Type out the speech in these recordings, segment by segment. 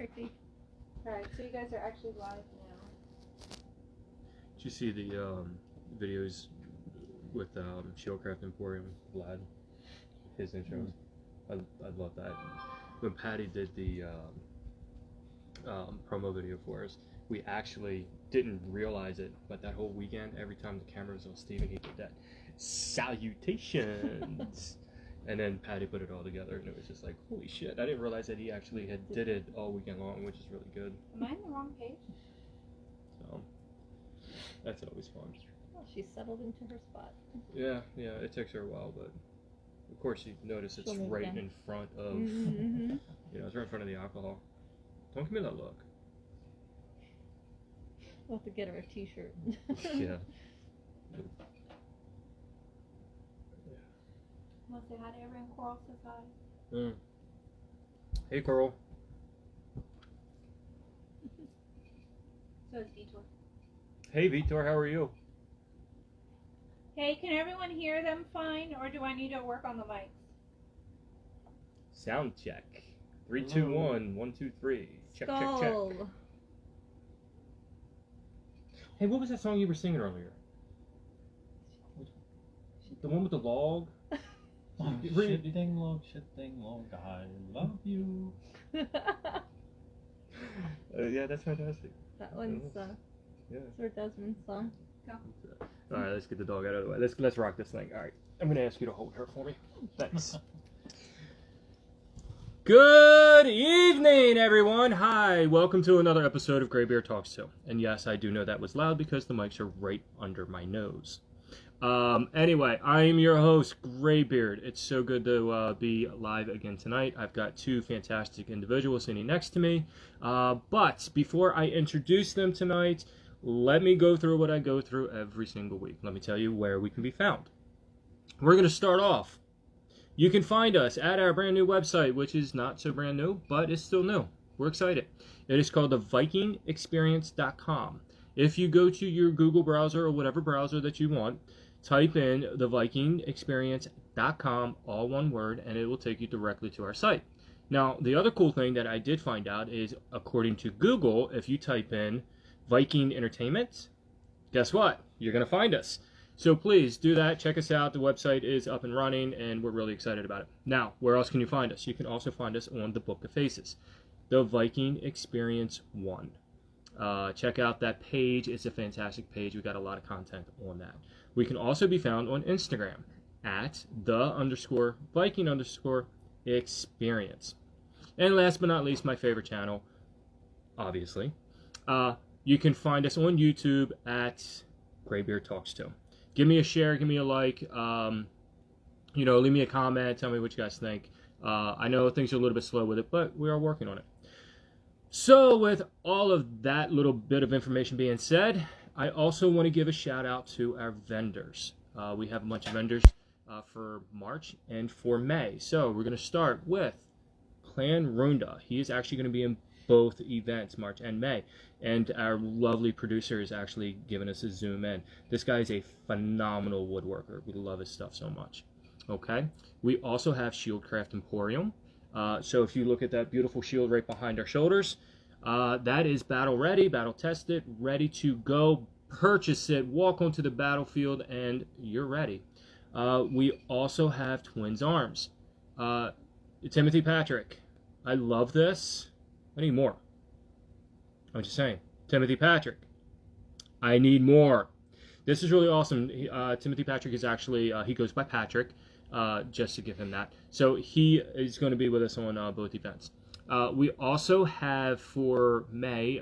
tricky. Alright, so you guys are actually live now. Did you see the videos with Shieldcraft Emporium, Vlad? His intro. I love that. When Patty did the promo video for us, we actually didn't realize it, but that whole weekend, every time the camera was on Steven, he did that salutations. And then Patty put it all together, and it was just like, holy shit! I didn't realize that he actually did it all weekend long, which is really good. Am I on the wrong page? So that's always fun. Well, she's settled into her spot. Yeah, it takes her a while, but of course you notice it's She'll right move in front of, Mm-hmm. it's right in front of the alcohol. Don't give me that look. We'll have to get her a t-shirt. Yeah. Want to say hi to everyone? Coral says hi. Hey, Coral. So is Vitor. Hey, Vitor, how are you? Hey, can everyone hear them fine, or do I need to work on the mics? Sound check. 3, 2, 1, 1, 2, 3. Check, check, check. Skull. Hey, what was that song you were singing earlier? The one with the log? Shit ding log, I love you. Yeah, that's fantastic. That one's Yeah. Sir Desmond's song. Go. All right, let's get the dog out of the way. Let's rock this thing. All right, I'm gonna ask you to hold her for me. Thanks. Good evening, everyone. Hi, welcome to another episode of GreyBeard Talks To. And yes, I do know that was loud because the mics are right under my nose. Anyway, I am your host, GreyBeard. It's so good to be live again tonight. I've got two fantastic individuals sitting next to me. But before I introduce them tonight, let me go through what I go through every single week. Let me tell you where we can be found. We're going to start off. You can find us at our brand new website, which is not so brand new, but it's still new. We're excited. It is called thevikingexperience.com. If you go to your Google browser or whatever browser that you want, type in thevikingexperience.com, all one word, and it will take you directly to our site. Now, the other cool thing that I did find out is, according to Google, if you type in Viking Entertainment, guess what? You're going to find us. So please do that. Check us out. The website is up and running, and we're really excited about it. Now, where else can you find us? You can also find us on the Book of Faces, the Viking Experience 1. Check out that page. It's a fantastic page. We've got a lot of content on that. We can also be found on Instagram at _Viking_experience. And last but not least, my favorite channel, obviously. You can find us on YouTube at GreyBeard Talks To. Give me a share, give me a like, leave me a comment, tell me what you guys think. I know things are a little bit slow with it, but we are working on it. So with all of that little bit of information being said, I also want to give a shout out to our vendors. We have a bunch of vendors for March and for May. So we're going to start with Clan Runda. He is actually going to be in both events, March and May. And our lovely producer is actually giving us a zoom in. This guy is a phenomenal woodworker. We love his stuff so much. Okay. We also have Shieldcraft Emporium. So if you look at that beautiful shield right behind our shoulders, that is battle ready, battle tested, ready to go. Purchase it, walk onto the battlefield, and you're ready. We also have Twins Arms. Timothy Patrick, I love this. I need more. I'm just saying. Timothy Patrick, I need more. This is really awesome. Timothy Patrick is actually, he goes by Patrick, just to give him that. So he is going to be with us on both events. We also have, for May,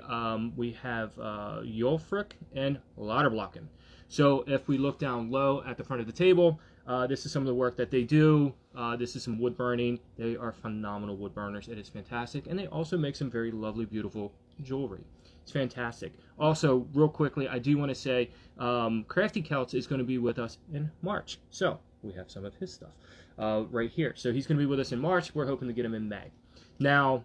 we have Jolfric and Lauterblocken. So if we look down low at the front of the table, this is some of the work that they do. This is some wood burning. They are phenomenal wood burners. It is fantastic. And they also make some very lovely, beautiful jewelry. It's fantastic. Also, real quickly, I do want to say Crafty Celts is going to be with us in March. So we have some of his stuff right here. So he's going to be with us in March. We're hoping to get him in May. Now,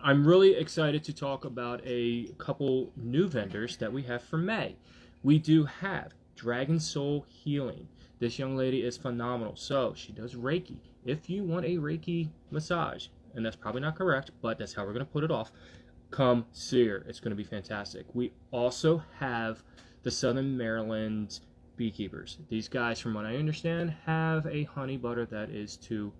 I'm really excited to talk about a couple new vendors that we have for May. We do have Dragon Soul Healing. This young lady is phenomenal. So she does Reiki. If you want a Reiki massage, and that's probably not correct, but that's how we're going to put it off. Come see her. It's going to be fantastic. We also have the Southern Maryland beekeepers. These guys, from what I understand, have a honey butter that is to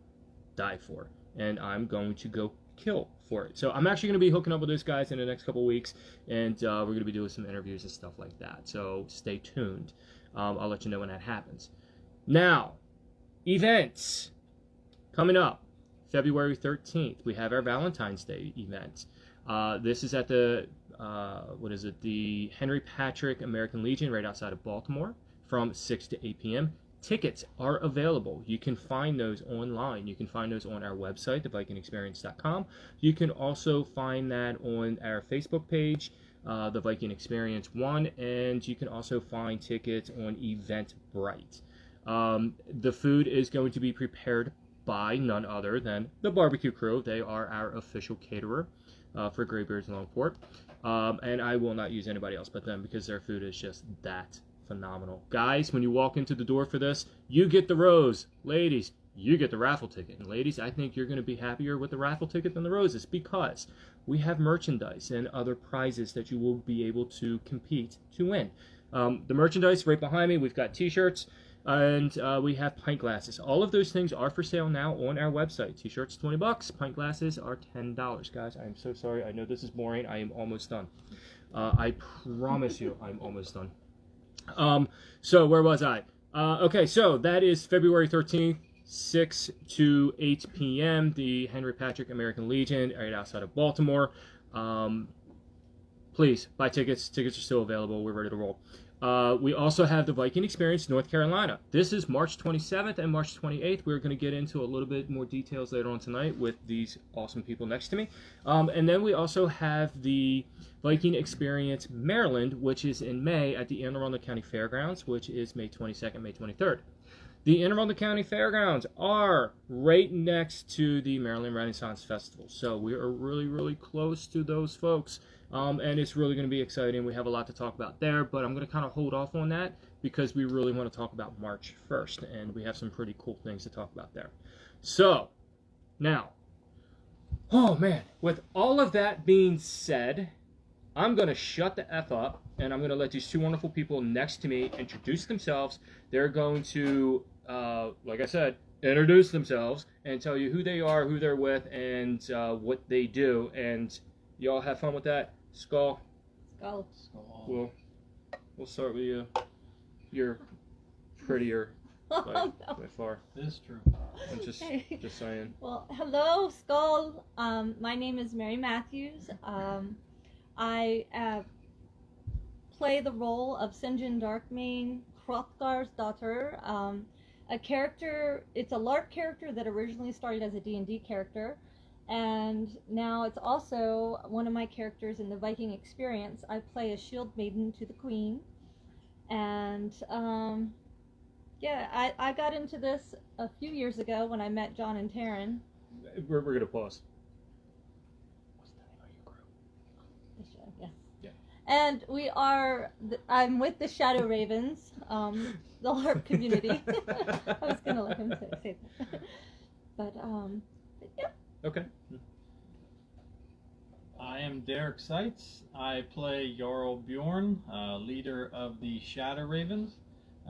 die for, and I'm going to go kill for it. So I'm actually going to be hooking up with those guys in the next couple weeks, and we're going to be doing some interviews and stuff like that. So stay tuned. I'll let you know when that happens. Now, events coming up. February 13th, we have our Valentine's Day event. This is at the the Henry Patrick American Legion right outside of Baltimore from 6 to 8 p.m. Tickets are available. You can find those online. You can find those on our website, thevikingexperience.com. You can also find that on our Facebook page, The Viking Experience 1, and you can also find tickets on Eventbrite. The food is going to be prepared by none other than the Barbecue Crew. They are our official caterer for GreyBeard's Longport. And I will not use anybody else but them because their food is just that phenomenal. Guys, when you walk into the door for this, you get the rose. Ladies, you get the raffle ticket. And ladies, I think you're going to be happier with the raffle ticket than the roses because we have merchandise and other prizes that you will be able to compete to win. The merchandise right behind me, we've got t-shirts, and we have pint glasses. All of those things are for sale now on our website. T-shirts $20, pint glasses are $10. Guys, I am so sorry. I know this is boring. I am almost done. I promise you I'm almost done. So where was I? Okay, so that is February 13th, 6 to 8 p.m. The Henry Patrick American Legion right outside of Baltimore. Please buy tickets. Tickets are still available. We're ready to roll. We also have the Viking Experience North Carolina. This is March 27th and March 28th. We're going to get into a little bit more details later on tonight with these awesome people next to me. And then we also have the Viking Experience Maryland, which is in May at the Anne Arundel County Fairgrounds, which is May 22nd, May 23rd. The Anne Arundel County Fairgrounds are right next to the Maryland Renaissance Festival. So we are really, really close to those folks. And it's really going to be exciting. We have a lot to talk about there, but I'm going to kind of hold off on that because we really want to talk about March 1st, and we have some pretty cool things to talk about there. So, now, oh man, with all of that being said, I'm going to shut the F up, and I'm going to let these two wonderful people next to me introduce themselves. They're going to, like I said, introduce themselves and tell you who they are, who they're with, and what they do, and y'all have fun with that. Skull. Skull. We'll start with you. You're prettier by far. It is true. I'm just saying. Well, hello, Skull. My name is Mary Matthews. I play the role of Sinjin Darkmane, Hrothgar's daughter. A character. It's a Larp character that originally started as a D&D character. And now it's also one of my characters in the Viking Experience. I play a shield maiden to the queen. And, yeah, I got into this a few years ago when I met John and Taryn. We're going to pause. What's the name of your group? The show, yes. Yeah. And we are, I'm with the Shadow Ravens, the LARP community. I was going to let him say that. But yeah. Okay. I am Derek Seitz. I play Jarl Bjorn, leader of the Shadow Ravens.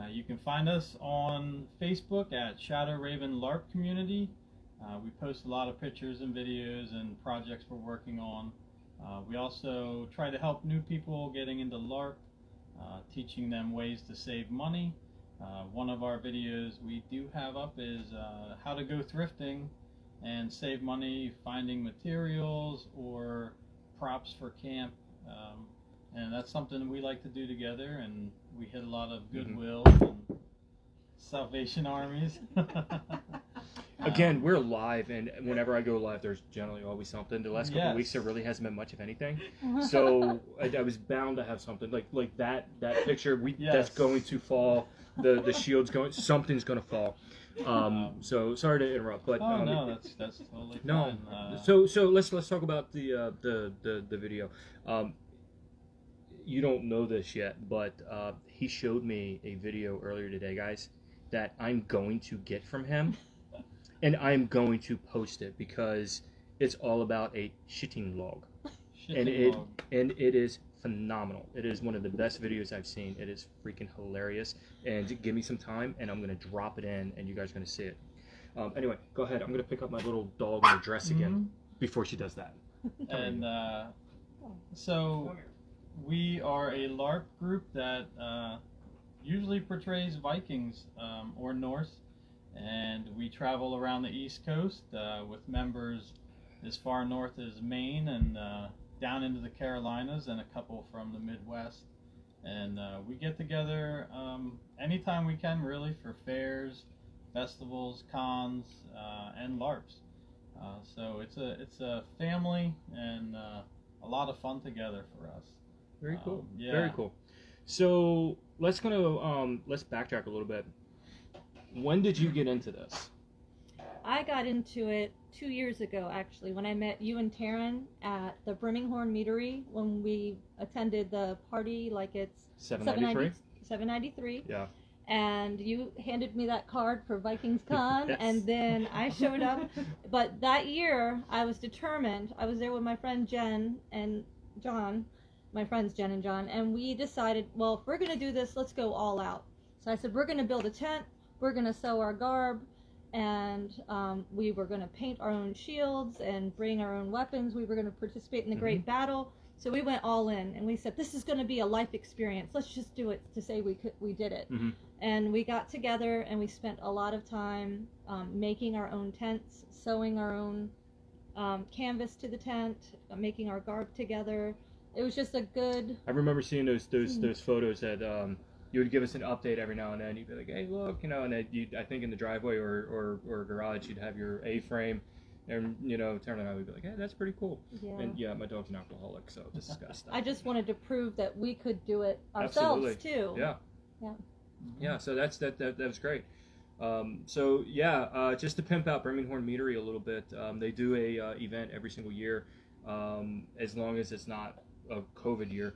You can find us on Facebook at Shadow Raven LARP Community. We post a lot of pictures and videos and projects we're working on. We also try to help new people getting into LARP, teaching them ways to save money. One of our videos we do have up is how to go thrifting and save money finding materials or props for camp, and that's something we like to do together, and we hit a lot of goodwill and Salvation Armies. Again, we're live, and whenever I go live, there's generally always something. The last couple of weeks, there really hasn't been much of anything. So I was bound to have something like that picture. That's going to fall. The shield's going. Something's going to fall. So sorry to interrupt, but no, that's totally no. fine. So let's talk about the video. You don't know this yet, but he showed me a video earlier today, guys, that I'm going to get from him, and I'm going to post it because It's all about a shitting log. Shitting log. And it is phenomenal. It is one of the best videos I've seen. It is freaking hilarious. And give me some time, and I'm gonna drop it in, and you guys are gonna see it. Anyway, go ahead. I'm gonna pick up my little dog in her dress again before she does that. And so we are a LARP group that usually portrays Vikings or Norse, and we travel around the East Coast with members as far north as Maine and down into the Carolinas, and a couple from the Midwest. And we get together anytime we can, really, for fairs, festivals, cons, and LARPs. So it's a family and a lot of fun together for us. Very cool. Yeah. Very cool. So let's backtrack a little bit. When did you get into this? I got into it 2 years ago, actually, when I met you and Taryn at the Birmingham Meadery when we attended the party, like it's 793. 793. Yeah. And you handed me that card for Vikings Con, Yes. and then I showed up. But that year, I was determined. I was there with my friend Jen and John, my friends Jen and John, and we decided, well, if we're going to do this, let's go all out. So I said, we're going to build a tent, we're going to sew our garb, and we were going to paint our own shields and bring our own weapons. We were going to participate in the Great Battle. So we went all in, and we said, this is going to be a life experience. Let's just do it to say we did it. And we got together, and we spent a lot of time making our own tents, sewing our own canvas to the tent, making our garb together. It was just a good... I remember seeing those photos that you would give us an update every now and then. You'd be like, hey, look, you know, and then I think in the driveway or garage, you'd have your A-frame. And, you know, turn around, we'd be like, hey, that's pretty cool. Yeah. And yeah, my dog's an alcoholic, so discuss that. I just wanted to prove that we could do it ourselves, too. Yeah. Yeah. Yeah, so that was great. So yeah, just to pimp out Birmingham Meadery a little bit, they do a event every single year, as long as it's not a COVID year.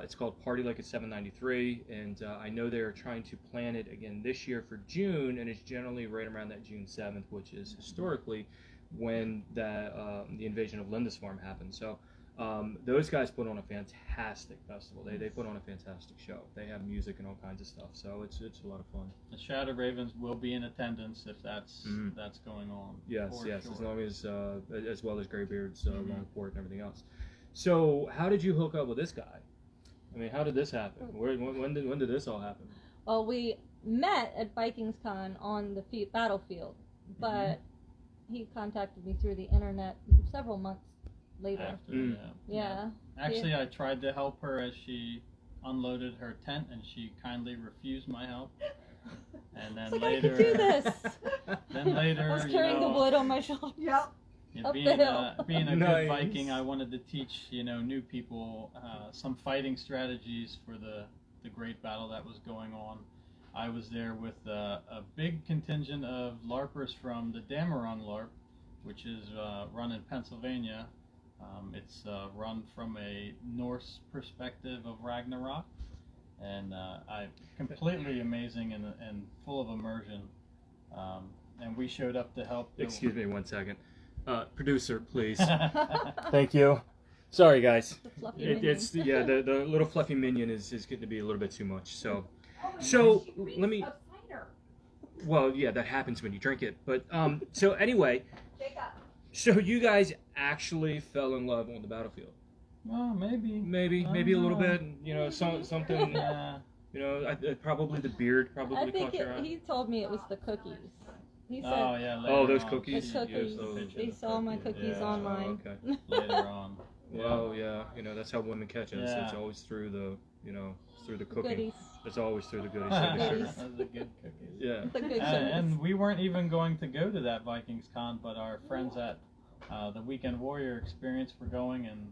It's called Party Like It's 793, and I know they're trying to plan it again this year for June, and it's generally right around that June 7th, which is historically when the invasion of Lindisfarne happened. So those guys put on a fantastic festival. They put on a fantastic show. They have music and all kinds of stuff. So it's a lot of fun. The Shadow Ravens will be in attendance if that's going on. Yes, for yes, sure. as long as well as GreyBeard's long port and everything else. So how did you hook up with this guy? I mean, how did this happen? When did this all happen? Well, we met at Vikings Con on the battlefield, but he contacted me through the internet several months later. After, Yeah. Actually, I tried to help her as she unloaded her tent, and she kindly refused my help. And then It's like, later, I could do this. Then later, I was carrying the wood on my shoulder. Yep. Up being, the hill. Being a Nice. good Viking, I wanted to teach new people some fighting strategies for the great battle that was going on. I was there with a big contingent of LARPers from the Dameron LARP, which is run in Pennsylvania. It's run from a Norse perspective of Ragnarok, and completely amazing and full of immersion. And we showed up to help. Excuse me 1 second. Producer, please. Thank you. Sorry, guys. The fluffy It's minion. the little fluffy minion is getting to be a little bit too much. So let me. Well, yeah, that happens when you drink it. But so anyway, so you guys actually fell in love on the battlefield. Well, maybe Maybe a little bit. You know, something. Yeah. You know, probably the beard I probably think caught your eye. he told me it was the cookies. He said Oh yeah. Oh, later those on. cookies? the cookies. Yes, They saw my cookies Yeah. online. Oh, okay. Later on. Well, yeah, you know, that's how women catch us. Yeah. It's always through the, through the cooking. Goodies. It's always through the goodies. Goodies. Those are good cookies. Yeah. The good And we weren't even going to go to that Vikings Con, but our friends at the Weekend Warrior Experience were going, and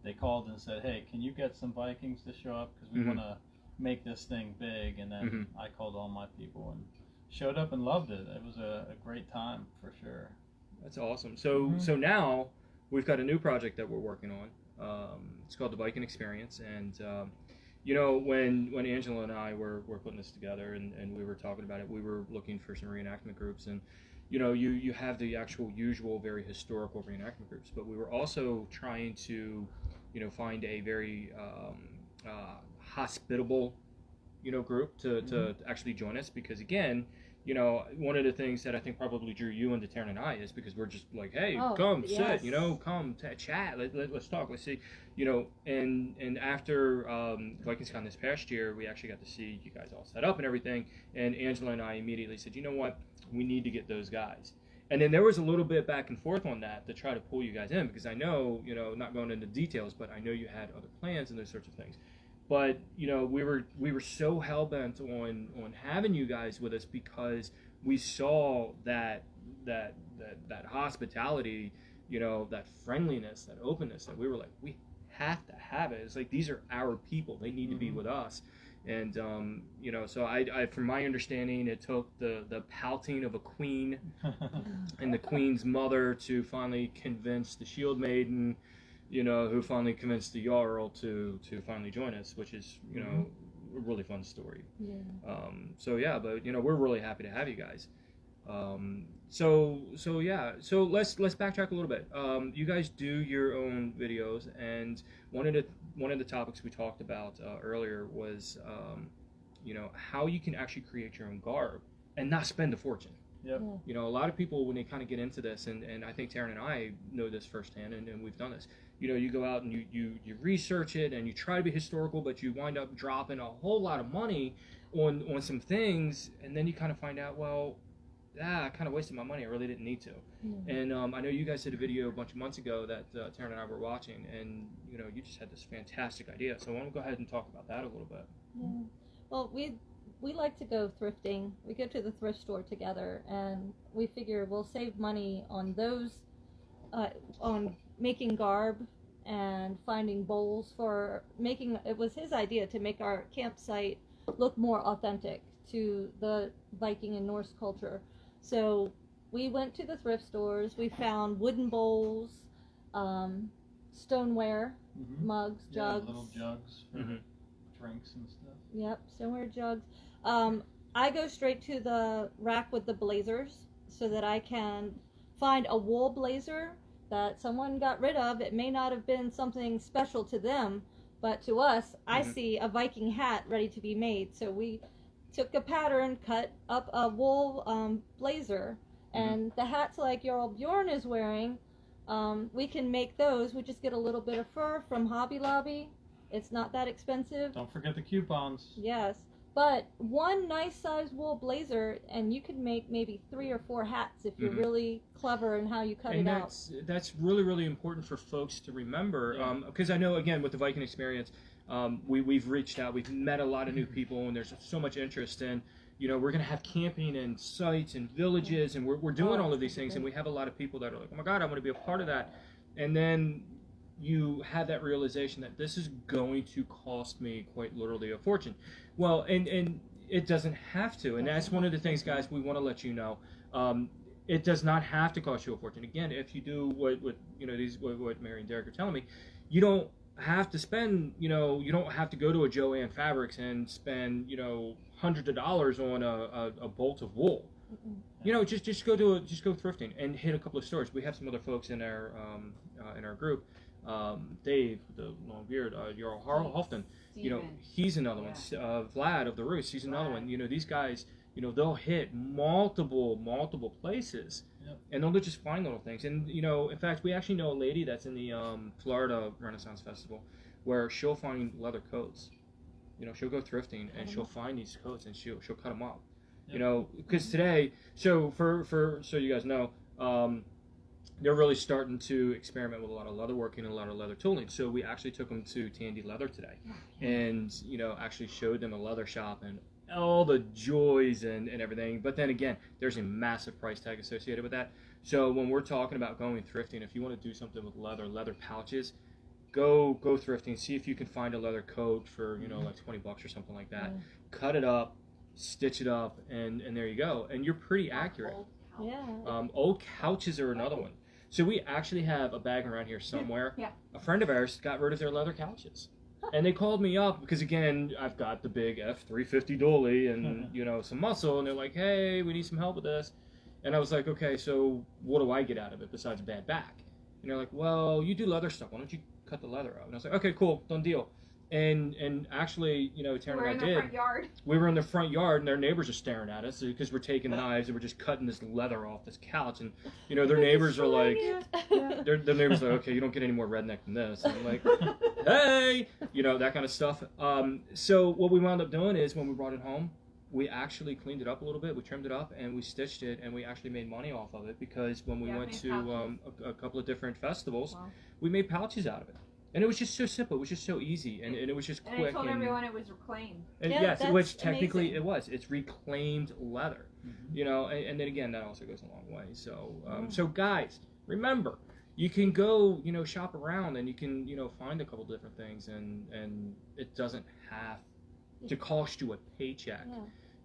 they called and said, hey, can you get some Vikings to show up? Because we want to make this thing big. And then I called all my people and showed up and loved it. It was a great time for sure. That's awesome. So now we've got a new project that we're working on. It's called the Viking Experience, and when Angela and I were putting this together and we were talking about it, we were looking for some reenactment groups, and you have the actual usual very historical reenactment groups, but we were also trying to, find a very hospitable, group to actually join us, because again, one of the things that I think probably drew you into Taryn and I is because we're just like, hey, come yes. sit, come chat, let's talk, let's see, and after VikingsCon this past year, we actually got to see you guys all set up and everything, and Angela and I immediately said, you know what, we need to get those guys. And then there was a little bit back and forth on that to try to pull you guys in, because I know, not going into details, but I know you had other plans and those sorts of things. But we were so hell bent on having you guys with us, because we saw that hospitality, that friendliness, that openness, that we were like, we have to have it. It's like, these are our people; they need to be with us. And so I, from my understanding, it took the pouting of a queen and the queen's mother to finally convince the Shield Maiden, who finally convinced the Jarl to finally join us, which is, a really fun story. Yeah. But we're really happy to have you guys. So let's backtrack a little bit. You guys do your own videos, and one of the topics we talked about earlier was, how you can actually create your own garb and not spend a fortune. Yep. A lot of people, when they kind of get into this, and I think Taryn and I know this firsthand, and we've done this, you go out and you research it and you try to be historical, but you wind up dropping a whole lot of money on some things, and then you kind of find out, well, I kind of wasted my money. I really didn't need to. And I know you guys did a video a bunch of months ago that Taryn and I were watching, and you just had this fantastic idea. So why don't we go ahead and talk about that a little bit? Yeah. Well, we like to go thrifting. We go to the thrift store together, and we figure we'll save money on those, on making garb and finding bowls for making. It was his idea to make our campsite look more authentic to the Viking and Norse culture. So we went to the thrift stores. We found wooden bowls, stoneware, mugs, jugs. Little jugs for drinks and stuff. Yep, stoneware jugs. I go straight to the rack with the blazers so that I can find a wool blazer that someone got rid of. It may not have been something special to them, but to us, I see a Viking hat ready to be made. So we took a pattern, cut up a wool blazer, and the hats like Jarl Bjorn is wearing, we can make those. We just get a little bit of fur from Hobby Lobby. It's not that expensive. Don't forget the coupons. Yes. But one nice size wool blazer, and you can make maybe 3 or 4 hats if you're really clever in how you cut it out. That's really, really important for folks to remember, because I know, again, with the Viking experience, we've reached out, we've met a lot of new people, and there's so much interest in, we're going to have camping and sites and villages, and we're doing all of these things, and we have a lot of people that are like, oh my God, I want to be a part of that. And then you have that realization that this is going to cost me quite literally a fortune. Well, and it doesn't have to, and that's one of the things, guys, we want to let you know. It does not have to cost you a fortune. Again, if you do what Mary and Derek are telling me, you don't have to spend, you don't have to go to a Joann Fabrics and spend, hundreds of dollars on a bolt of wool. Just go thrifting and hit a couple of stores. We have some other folks in our group. Dave, the long beard, Jarl Hofton, he's another one. Vlad of the Roost, he's another one. These guys, they'll hit multiple places, and they'll just find little things. And in fact, we actually know a lady that's in the Florida Renaissance Festival, where she'll find leather coats. She'll go thrifting and she'll find these coats and she'll cut them up. Because today, so you guys know, they're really starting to experiment with a lot of leather working and a lot of leather tooling. So we actually took them to Tandy Leather today, and actually showed them a leather shop and all the joys and everything. But then again, there's a massive price tag associated with that. So when we're talking about going thrifting, if you want to do something with leather pouches, go thrifting. See if you can find a leather coat for like $20 or something like that. Cut it up, stitch it up, and there you go. And you're pretty accurate. Old couches are another one. So we actually have a bag around here somewhere. A friend of ours got rid of their leather couches. And they called me up because, again, I've got the big F350 dolly and, some muscle. And they're like, hey, we need some help with this. And I was like, okay, so what do I get out of it besides a bad back? And they're like, well, you do leather stuff. Why don't you cut the leather out? And I was like, okay, cool, done deal. And actually, you know, Taryn and I did. Front yard. We were in the front yard, and their neighbors are staring at us because we're taking knives and we're just cutting this leather off this couch. And you know, their neighbors are like, their neighbors are like, okay, you don't get any more redneck than this. And I'm like, hey, you know, that kind of stuff. So what we wound up doing is when we brought it home, we actually cleaned it up a little bit. We trimmed it up and we stitched it, and we actually made money off of it because when we went to a couple of different festivals, we made pouches out of it. And it was just so simple. It was just so easy, and it was just quick. And I told everyone it was reclaimed. And Yeah, yes, that's which technically amazing. it was. It's reclaimed leather, you know. And then again, that also goes a long way. So, so guys, remember, you can go, you know, shop around, and you can, you know, find a couple different things, and it doesn't have to cost you a paycheck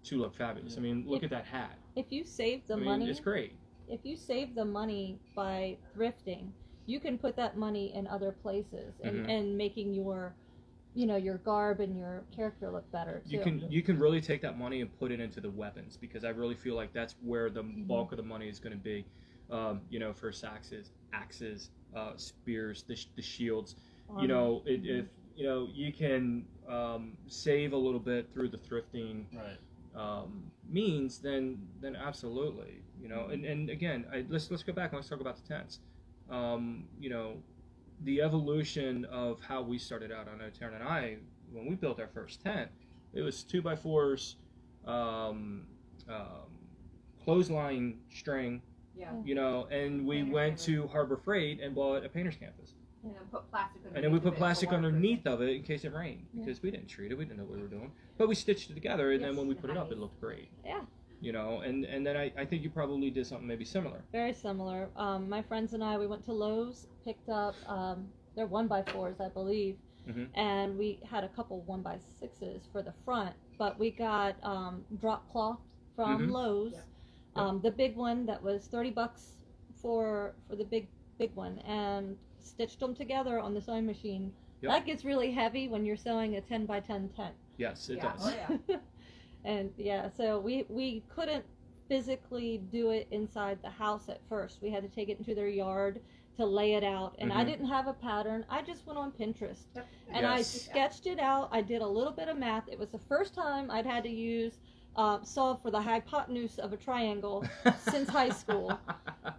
to look fabulous. I mean, look at that hat. If you save the I mean, money, it's great. if you save the money by thrifting, you can put that money in other places and making your, you know, your garb and your character look better too. You can really take that money and put it into the weapons, because I really feel like that's where the bulk of the money is going to be. You know, for axes, spears, the shields. You know, if you know, you can save a little bit through the thrifting means, then absolutely, you know. And again, let's go back and let's talk about the tents. You know, the evolution of how we started out. I know Taryn and I, when we built our first tent, it was 2x4s, clothesline string, you know, and we went to Harbor Freight and bought a painter's canvas. And then put plastic underneath. And then we put plastic underneath of it in case it rained, because we didn't treat it, we didn't know what we were doing. But we stitched it together, and then when we put it up, it looked great. Yeah. You know, and then I think you probably did something maybe similar. Very similar. My friends and I, we went to Lowe's, picked up, they're 1x4s, I believe, and we had a couple 1x6s for the front, but we got drop cloth from Lowe's, the big one that was $30 for the big one, and stitched them together on the sewing machine. That gets really heavy when you're sewing a 10x10 tent. Yes, it does. Oh, yeah. And so we couldn't physically do it inside the house at first. We had to take it into their yard to lay it out. And I didn't have a pattern. I just went on Pinterest. And I sketched it out. I did a little bit of math. It was the first time I'd had to use solve for the hypotenuse of a triangle since high school.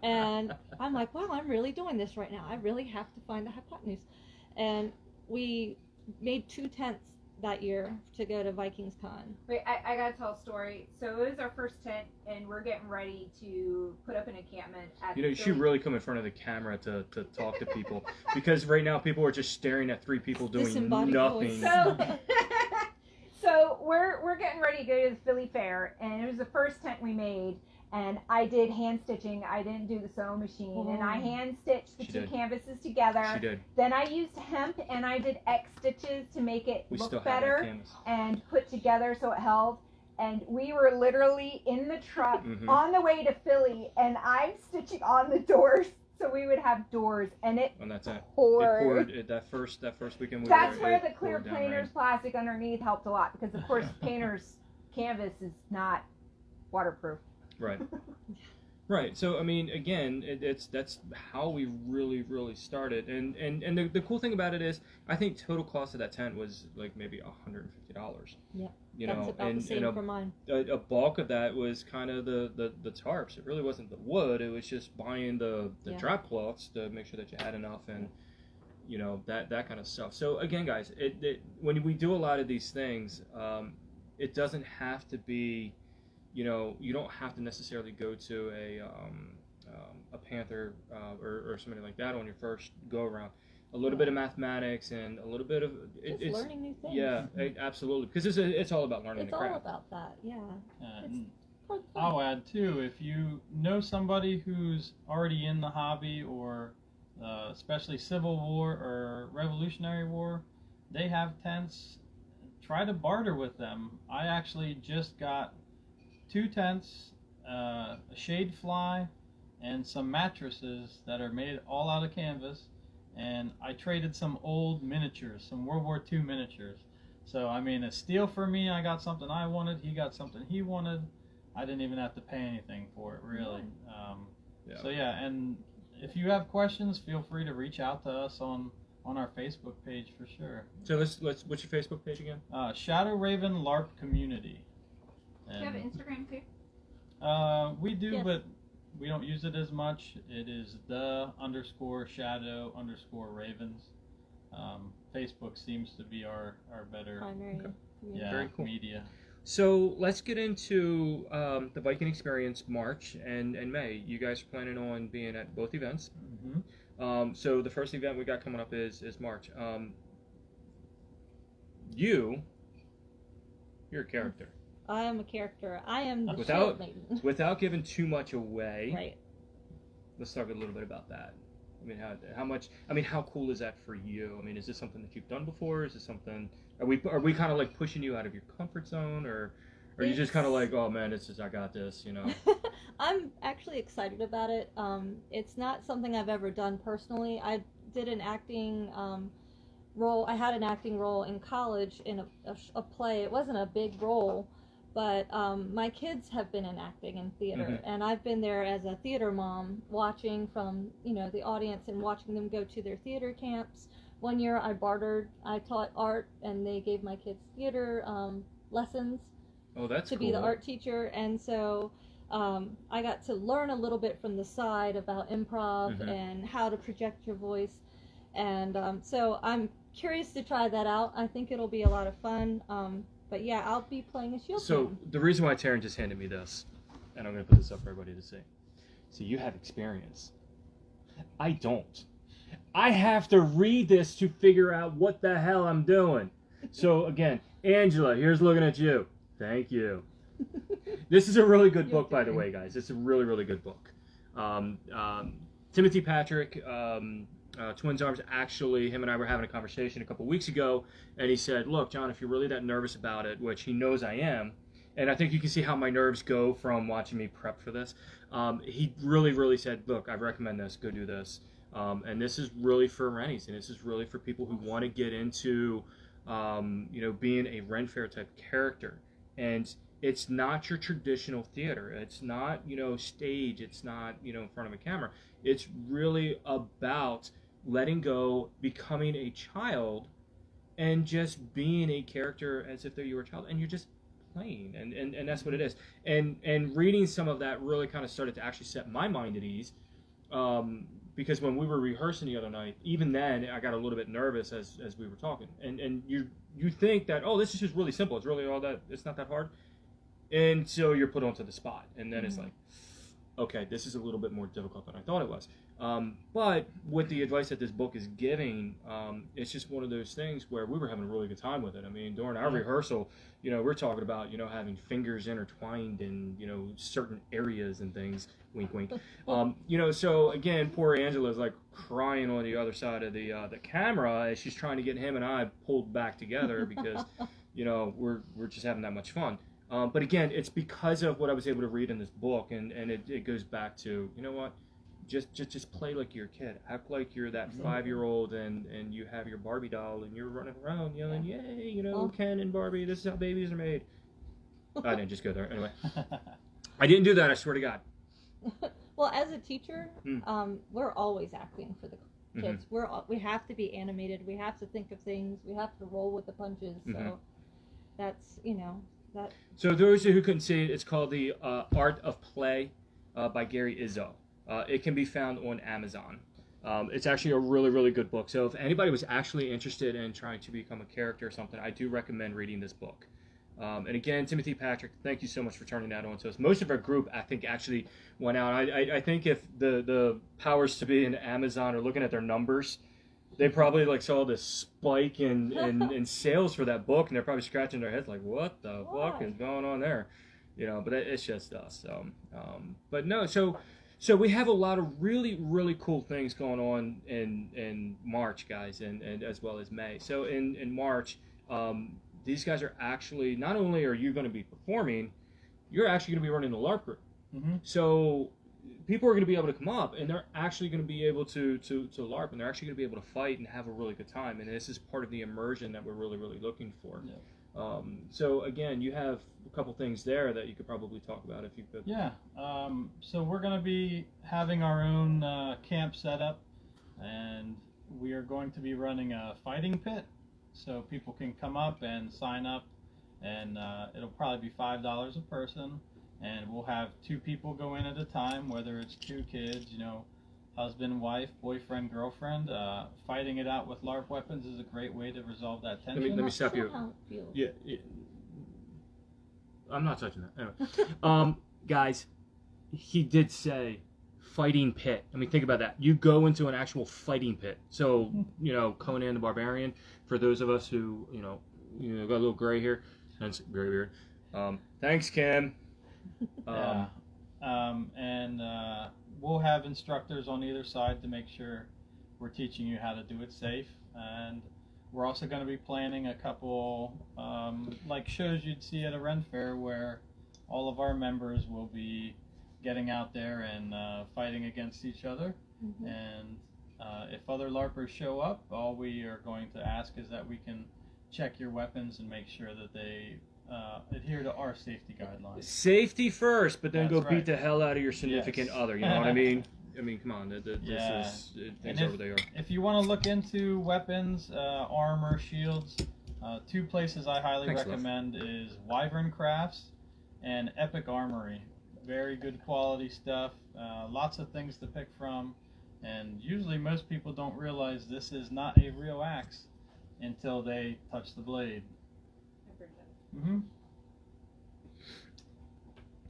And I'm like, wow, I'm really doing this right now. I really have to find the hypotenuse. And we made 2 tents that year to go to Vikings Con. Wait, I gotta tell a story. So it was our first tent, and we're getting ready to put up an encampment at. You know, you should really come in front of the camera to talk to people, because right now people are just staring at 3 people doing nothing. So we're getting ready to go to the Philly Fair, and it was the first tent we made. And I did hand stitching. I didn't do the sewing machine. And I hand stitched the 2 canvases together. She did. Then I used hemp, and I did X stitches to make it look better and put together so it held. And we were literally in the truck on the way to Philly, and I'm stitching on the doors so we would have doors, and it poured. That first weekend. That's where the clear painter's plastic underneath helped a lot, because of course painter's canvas is not waterproof. Right. Right. So I mean, again, that's how we really started, and the cool thing about it is, I think total cost of that tent was like maybe $150. Yeah. You that's know, about the same for mine. A bulk of that was kind of the tarps. It really wasn't the wood. It was just buying the drop cloths to make sure that you had enough, and you know, that kind of stuff. So again, guys, when we do a lot of these things, it doesn't have to be. You know, you don't have to necessarily go to a Panther or something like that on your first go around. A little bit of mathematics and a little bit of it's learning new things. Yeah, absolutely, because it's all about learning the craft. It's all about that, yeah. I'll add too, if you know somebody who's already in the hobby, or especially Civil War or Revolutionary War, they have tents. Try to barter with them. I actually just got 2 tents, a shade fly, and some mattresses that are made all out of canvas, and I traded some old miniatures, some World War II miniatures. So I mean, a steal for me. I got something I wanted, he got something he wanted. I didn't even have to pay anything for it, really. Yeah. So yeah, and if you have questions, feel free to reach out to us on our Facebook page for sure. So let's what's your Facebook page again? Shadow Raven Larp Community. Do you have an Instagram too? We do, Yes. but we don't use it as much. It is _shadow_ravens. Facebook seems to be our better Primary. Very cool. media. So let's get into the Viking Experience March and May. You guys are planning on being at both events. Mm-hmm. So the first event we got coming up is March. You're a character. I am a character. I am the Without- shield maiden. Without giving too much away, Right. let's talk a little bit about that. I mean, how much? I mean, how cool is that for you? I mean, is this something that you've done before? Is this something? Are we kind of like pushing you out of your comfort zone, or are you just kind of like, oh man, it's just I got this, you know? I'm actually excited about it. It's not something I've ever done personally. I did an acting role. I had an acting role in college in a play. It wasn't a big role, but my kids have been in acting and theater, and I've been there as a theater mom, watching from the audience and watching them go to their theater camps. One year I taught art, and they gave my kids theater lessons. Oh, that's to cool. be the art teacher, and so I got to learn a little bit from the side about improv and how to project your voice, and so I'm curious to try that out. I think it'll be a lot of fun. But yeah, I'll be playing a shield. So maiden. the reason why Taryn just handed me this, and I'm going to put this up for everybody to see. So you have experience. I don't. I have to read this to figure out what the hell I'm doing. So again, Angela, here's looking at you. Thank you. This is a really good book, by the way, guys. It's a really, really good book. Timothy Patrick, Twins Arms, actually, him and I were having a conversation a couple weeks ago, and he said, look, John, if you're really that nervous about it, which he knows I am, and I think you can see how my nerves go from watching me prep for this, he really, really said, look, I recommend this, go do this. And this is really for Rennies, and this is really for people who want to get into, being a Ren Fair type character. And it's not your traditional theater. It's not, stage. It's not, in front of a camera. It's really about letting go, becoming a child, and just being a character as if you were a child, and you're just playing, and that's what it is. And reading some of that really kind of started to actually set my mind at ease, because when we were rehearsing the other night, even then I got a little bit nervous as we were talking, and you think that, oh, this is just really simple, it's really it's not that hard, and so you're put onto the spot, and then it's like, okay, this is a little bit more difficult than I thought it was. But with the advice that this book is giving, it's just one of those things where we were having a really good time with it. I mean, during our rehearsal, we're talking about, having fingers intertwined in, certain areas and things, wink, wink. So again, poor Angela's like crying on the other side of the camera as she's trying to get him and I pulled back together because, we're just having that much fun. But again, it's because of what I was able to read in this book, and it goes back to, you know what, just play like you're a kid. Act like you're that 5-year-old, and you have your Barbie doll, and you're running around yelling, yay, Ken and Barbie, this is how babies are made. I didn't just go there. Anyway, I didn't do that, I swear to God. Well, as a teacher, we're always acting for the kids. We have to be animated. We have to think of things. We have to roll with the punches. So that's, that. So those who couldn't see it, it's called The Art of Play by Gary Izzo. It can be found on Amazon. It's actually a really, really good book. So if anybody was actually interested in trying to become a character or something, I do recommend reading this book. And again, Timothy Patrick, thank you so much for turning that on to us. Most of our group, I think, actually went out. I think if the powers to be in Amazon are looking at their numbers, they probably saw this spike in sales for that book, and they're probably scratching their heads like, what the fuck is going on there? But it's just us. So, but no, so we have a lot of really, really cool things going on in March, guys, and as well as May. So in March, these guys are actually, not only are you going to be performing, you're actually going to be running the Larp group. So people are going to be able to come up, and they're actually going to be able to LARP, and they're actually going to be able to fight and have a really good time. And this is part of the immersion that we're really, really looking for. So again, you have a couple things there that you could probably talk about if you could. Yeah. So we're going to be having our own camp set up, and we are going to be running a fighting pit, so people can come up and sign up, and it'll probably be $5 a person, and we'll have 2 people go in at a time, whether it's 2 kids, you know, husband, wife, boyfriend, girlfriend. Fighting it out with LARP weapons is a great way to resolve that tension. Let me stop you. Yeah, I'm not touching that. Anyway. Guys, he did say fighting pit. I mean, think about that. You go into an actual fighting pit. So, you know, Conan the Barbarian, for those of us who, you know, got a little gray here, hence GreyBeard. Thanks, Kim. Yeah. And we'll have instructors on either side to make sure we're teaching you how to do it safe. And we're also going to be planning a couple like shows you'd see at a Ren Fair, where all of our members will be getting out there and fighting against each other. Mm-hmm. And if other LARPers show up, all we are going to ask is that we can check your weapons and make sure that they adhere to our safety guidelines. Safety first, but then That's go beat right. the hell out of your significant Yes. other. You know what I mean? I mean, come on. Yeah. Things are what they are. If you want to look into weapons, armor, shields, 2 places I highly Thanks, recommend is Wyvern Crafts and Epic Armory. Very good quality stuff. Lots of things to pick from. And usually most people don't realize this is not a real axe until they touch the blade. Mm-hmm.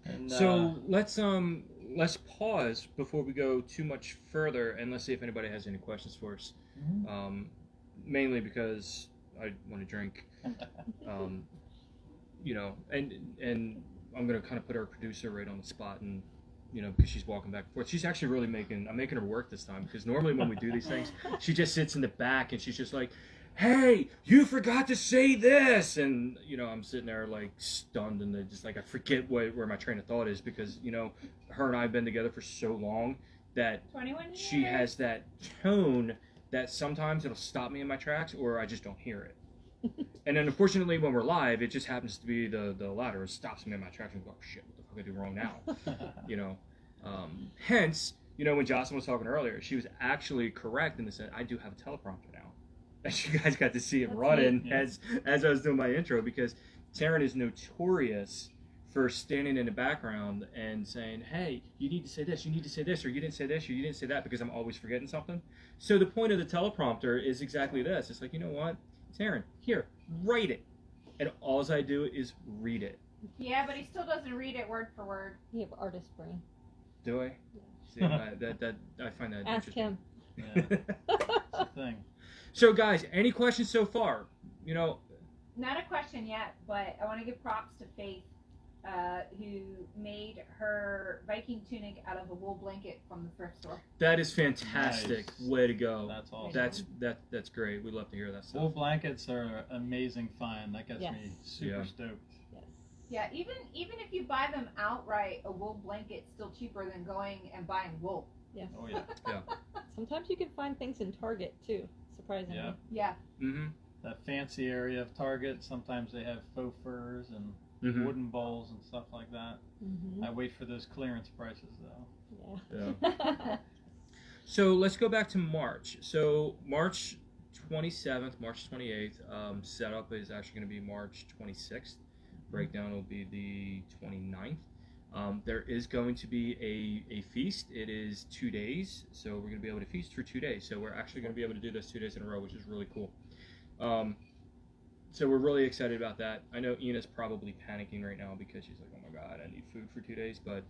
And, So let's pause before we go too much further, and let's see if anybody has any questions for us. Mhm. Mainly because I want to drink. You know, and I'm gonna kind of put our producer right on the spot, and you know, because she's walking back and forth. She's actually really I'm making her work this time, because normally when we do these things, she just sits in the back and she's just like, hey, you forgot to say this, and you know, I'm sitting there like stunned, and just like I forget where my train of thought is, because you know, her and I have been together for so long that 21 years. she has that tone that sometimes it'll stop me in my tracks, or I just don't hear it. And then unfortunately when we're live, it just happens to be the latter. It stops me in my tracks and I go, oh shit, what the fuck did I do wrong now? You know, hence, you know, when Jocelyn was talking earlier, she was actually correct in the sense I do have a teleprompter now. And you guys got to see it running as I was doing my intro, because Taryn is notorious for standing in the background and saying, hey, you need to say this, you need to say this, or you didn't say this, or you didn't say that, because I'm always forgetting something. So the point of the teleprompter is exactly this. It's like, you know what, Taryn, here, write it. And all I do is read it. Yeah, but he still doesn't read it word for word. You have artist brain. Do I? See, I find that Ask interesting. him. Yeah, it's a thing. So guys, any questions so far? You know, Not a question yet, but I want to give props to Faith, who made her Viking tunic out of a wool blanket from the thrift store. that is fantastic. Nice. Way to go. That's awesome. That's great. We love to hear that stuff. Wool blankets are an amazing find. That gets Yes. me super Yeah. stoked. Yes. Yeah, even if you buy them outright, a wool blanket's still cheaper than going and buying wool. Yes. Oh yeah. Sometimes you can find things in Target too, surprisingly. Yeah. Yeah. Mm-hmm. That fancy area of Target, sometimes they have faux furs and Mm-hmm. wooden bowls and stuff like that. Mm-hmm. I wait for those clearance prices though. Yeah. So let's go back to March. So March 27th, March 28th, setup is actually going to be March 26th. Breakdown will be the 29th. There is going to be a feast. It is 2 days, so we're going to be able to feast for 2 days. So we're actually going to be able to do this 2 days in a row, which is really cool. So we're really excited about that. I know Ina's probably panicking right now because she's like, "Oh my God, I need food for 2 days," but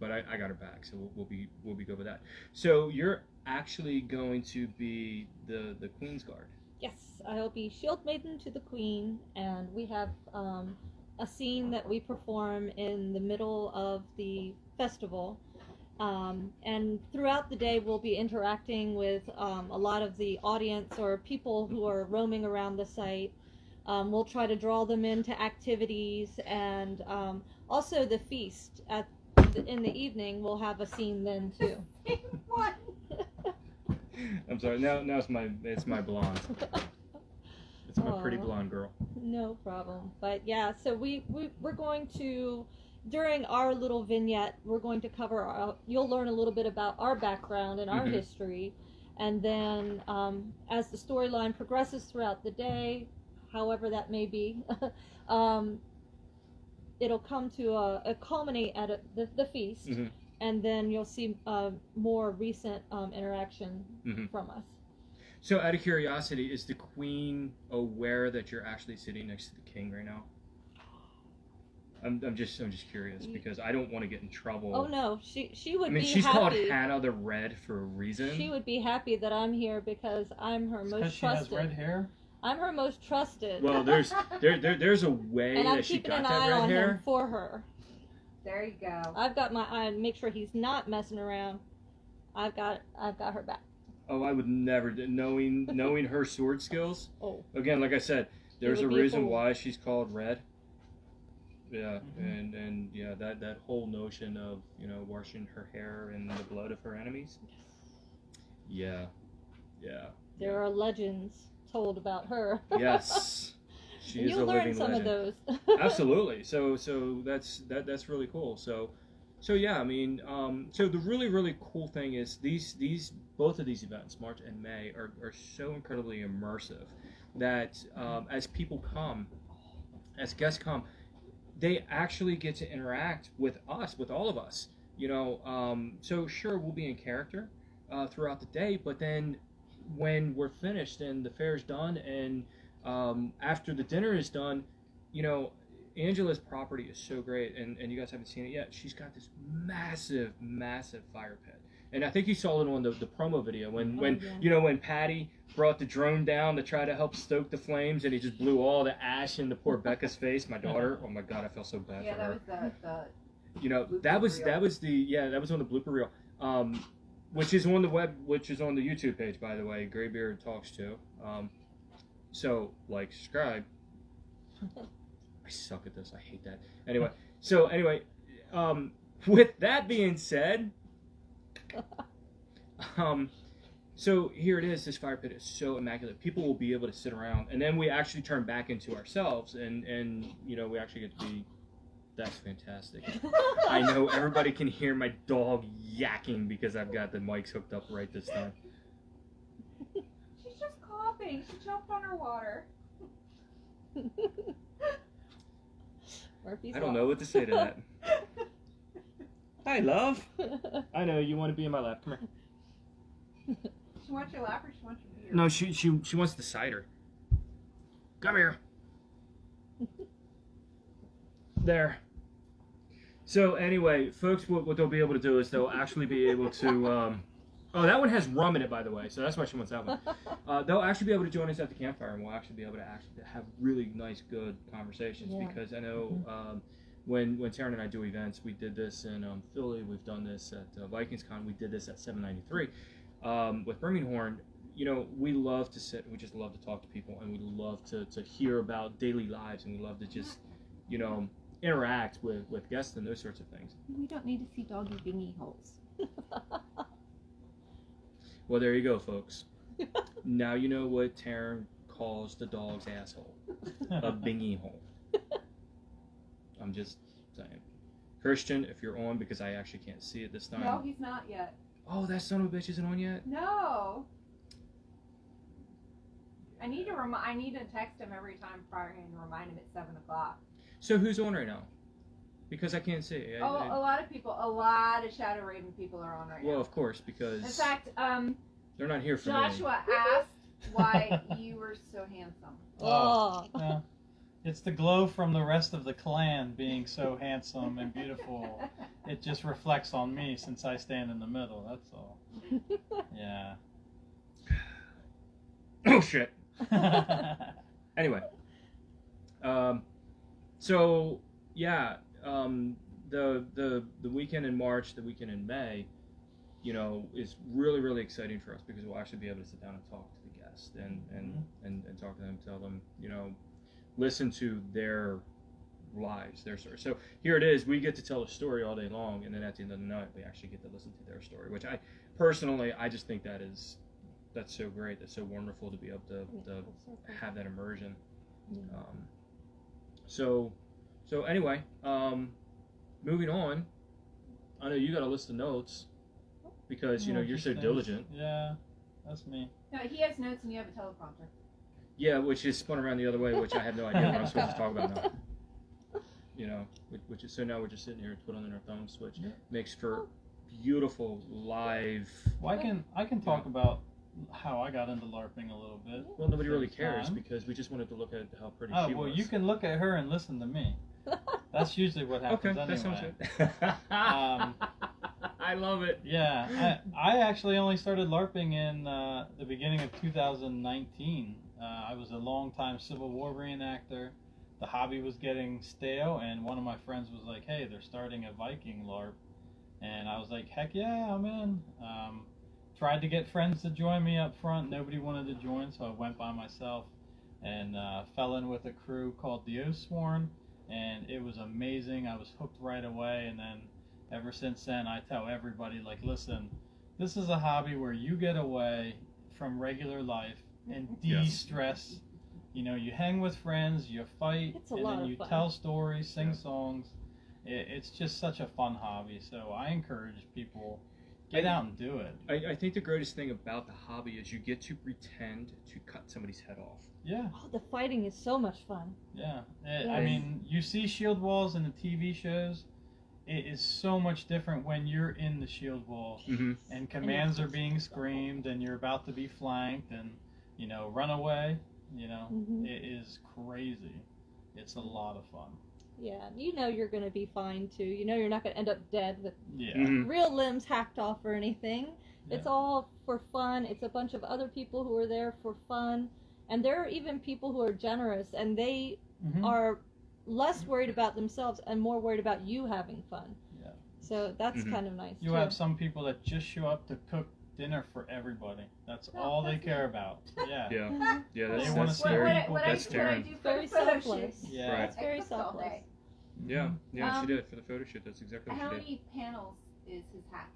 I got her back, so we'll be good with that. So you're actually going to be the Queen's Guard. Yes, I'll be Shield Maiden to the Queen, and we have a scene that we perform in the middle of the festival. And throughout the day, we'll be interacting with a lot of the audience or people who are roaming around the site. We'll try to draw them into activities, and also the feast in the evening. We'll have a scene then too. What? I'm sorry. Now it's my blonde. It's my pretty blonde girl. No problem. But yeah, so we're going to, during our little vignette, we're going to cover, you'll learn a little bit about our background and our history. And then as the storyline progresses throughout the day, however that may be, it'll come to a culminate at the feast. And then you'll see more recent interaction from us. So, out of curiosity, is the queen aware that you're actually sitting next to the king right now? I'm just curious because I don't want to get in trouble. Oh no, she would. I mean, be she's happy. called Hannah the Red for a reason. She would be happy that I'm here because I'm her most trusted. She has red hair. I'm her most trusted. Well, there's a way and I'm that she keeping got an that eye red on hair. him for her. There you go. I've got my eye and make sure he's not messing around. I've got her back. Oh, I would never, knowing her sword skills. Oh. Again, like I said, there's a reason why she's called Red. Yeah, and yeah, that whole notion of washing her hair in the blood of her enemies. Yeah. There are legends told about her. Yes, she is a You'll learn living some legend. of those. Absolutely. So that's really cool. So yeah, I mean, so the really cool thing is these both of these events, March and May, are so incredibly immersive that as people come, as guests come, they actually get to interact with us, with all of us. So sure, we'll be in character throughout the day, but then when we're finished and the fair's done and after the dinner is done, Angela's property is so great, and you guys haven't seen it yet. She's got this massive fire pit, and I think you saw it on the promo video when when Patty brought the drone down to try to help stoke the flames, and he just blew all the ash into poor Becca's face. My daughter, oh my God, I felt so bad for her. Yeah, that was the that was on the blooper reel, which is on the YouTube page, by the way. GreyBeard Talks to. So subscribe. I suck at this. I hate that. Anyway, with that being said, so here it is. This fire pit is so immaculate. People will be able to sit around, and then we actually turn back into ourselves, and we actually get to be. That's fantastic. I know everybody can hear my dog yakking because I've got the mics hooked up right this time. She's just coughing. She choked on her water. Murphy's I don't know what to say to that. Hi, love. I know you want to be in my lap. Come here. She wants your lap or she wants your beer? No, she wants the cider. Come here. There. So anyway, folks, what they'll be able to do is they'll actually be able to. Oh, that one has rum in it, by the way, so that's why she wants that one. They'll actually be able to join us at the campfire, and we'll actually be able to have really nice, good conversations. Yeah. Because I know when Taryn and I do events, we did this in Philly, we've done this at VikingsCon, we did this at 793 with Birmingham. We love to sit, we just love to talk to people, and we love to hear about daily lives, and we love to just, interact with guests and those sorts of things. We don't need to see doggy bingy holes. Well, there you go, folks. Now you know what Taryn calls the dog's asshole. A bingy hole. I'm just saying. Christian, if you're on, because I actually can't see it this time. No, he's not yet. Oh, that son of a bitch isn't on yet? No. I need to text him every time prior and remind him at 7 o'clock. So who's on right now? Because I can't see. A lot of people, a lot of Shadow Raven people are on right now. Well, of course, because... In fact, they're not here for Joshua asked why you were so handsome. Oh. Yeah. It's the glow from the rest of the clan being so handsome and beautiful. It just reflects on me since I stand in the middle, that's all. Yeah. Oh, shit. Anyway. So, yeah, the weekend in March, the weekend in May, is really, really exciting for us because we'll actually be able to sit down and talk to the guests and talk to them, tell them, listen to their lives, their story. So here it is. We get to tell a story all day long, and then at the end of the night, we actually get to listen to their story, which I just think that is that's so great. That's so wonderful to be able to have that immersion. Yeah. So anyway, moving on. I know you got a list of notes because you know you're so diligent. Yeah, that's me. No, he has notes and you have a teleprompter. Yeah, which is spun around the other way, which I have no idea what I'm supposed to talk about now. You know, which is so now we're just sitting here twiddling our thumbs, which makes for beautiful live. Well, I can talk about how I got into LARPing a little bit. Well, nobody really cares because we just wanted to look at how pretty she was. You can look at her and listen to me. That's usually what happens anyway. That sounds good. I love it. Yeah, I actually only started LARPing in the beginning of 2019. I was a long-time Civil War reenactor. The hobby was getting stale, and one of my friends was like, "Hey, they're starting a Viking LARP," and I was like, "Heck yeah, I'm in." Tried to get friends to join me up front. Nobody wanted to join, so I went by myself and fell in with a crew called the Oathsworn, and it was amazing. I was hooked right away, and then ever since then, I tell everybody, like, listen, this is a hobby where you get away from regular life and de-stress. You know, you hang with friends, you fight, and then you tell stories, sing songs. It's just such a fun hobby, so I encourage people, get out and do it. I think the greatest thing about the hobby is you get to pretend to cut somebody's head off. Yeah. Oh, the fighting is so much fun. Yeah. I mean, you see shield walls in the TV shows. It is so much different when you're in the shield wall and commands are being screamed and you're about to be flanked and, you know, run away. You know, it is crazy. It's a lot of fun. Yeah, you know you're going to be fine too. You know you're not going to end up dead with Mm-hmm. real limbs hacked off or anything. Yeah. It's all for fun. It's a bunch of other people who are there for fun. And there are even people who are generous and they are less worried about themselves and more worried about you having fun. Yeah. So that's kind of nice. You have some people that just show up to cook dinner for everybody. That's all they care about. Yeah. Yeah, they want to see people. That's Taryn. Very selfless. Yeah. That's very selfless. Yeah, she did for the photo shoot. That's exactly what she did. How many panels is his hack?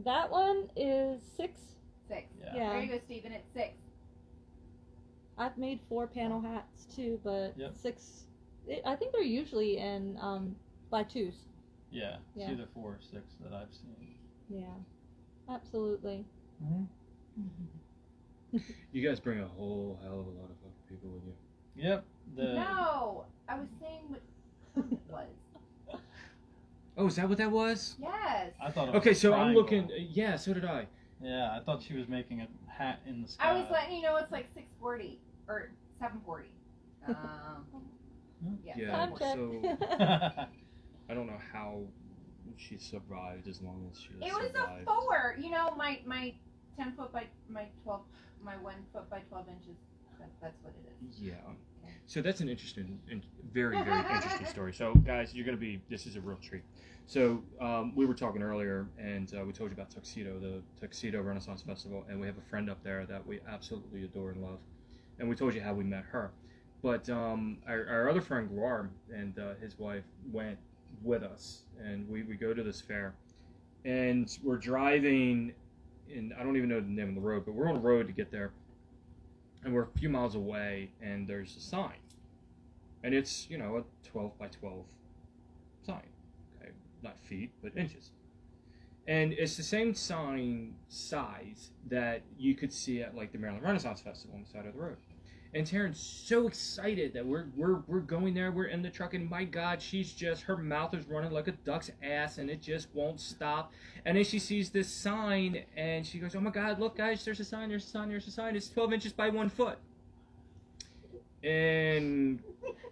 That one is 6. 6. Yeah. There you go, Stephen. It's 6. I've made 4 panel hats too, but 6. I think they're usually in by 2s. Yeah, it's either 4 or 6 that I've seen. Yeah, absolutely. You guys bring a whole hell of a lot of fucking people with you. Yep. No, I was saying what it was. Oh, is that what that was? Yes. I thought it was okay, so triangle. I'm looking. Yeah, so did I. Yeah, I thought she was making a hat in the sky. I was letting you know it's like 640 or 740. Yeah. So I don't know how she survived as long as she It survived. was a 4. You know, my 10 foot by my 12, my 1 foot by 12 inches. That's what it is. Yeah. So that's an interesting, very interesting story. So guys, this is a real treat. So we were talking earlier, and we told you about Tuxedo, the Tuxedo Renaissance Festival, and we have a friend up there that we absolutely adore and love. And we told you how we met her. But our other friend, GreyBeard, and his wife went with us, and we go to this fair. And we're driving, and I don't even know the name of the road, but we're on the road to get there. And we're a few miles away, and there's a sign. And it's, you know, a 12 by 12 sign. Okay, not feet, but inches. And it's the same sign size that you could see at, like, the Maryland Renaissance Festival on the side of the road. And Taryn's so excited that we're going there, we're in the truck, and my God, her mouth is running like a duck's ass, and it just won't stop. And then she sees this sign, and she goes, oh my God, look guys, there's a sign, there's a sign, there's a sign, it's 12 inches by 1 foot. And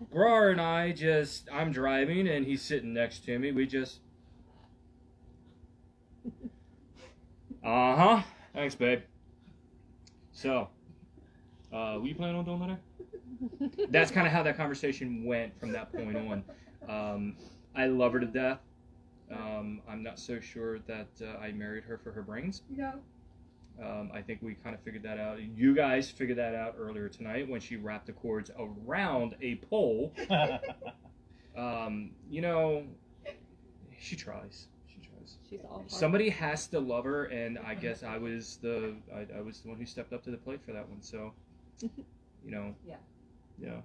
Grar and I'm driving, and he's sitting next to me, we just, thanks babe. So, were you planning on doing that? That's kind of how that conversation went from that point on. I love her to death. I'm not so sure that I married her for her brains. No. I think we kind of figured that out. You guys figured that out earlier tonight when she wrapped the cords around a pole. You know, she tries. is. She's all heart. Somebody has to love her, and I guess I was the one who stepped up to the plate for that one. So, you know. Yeah.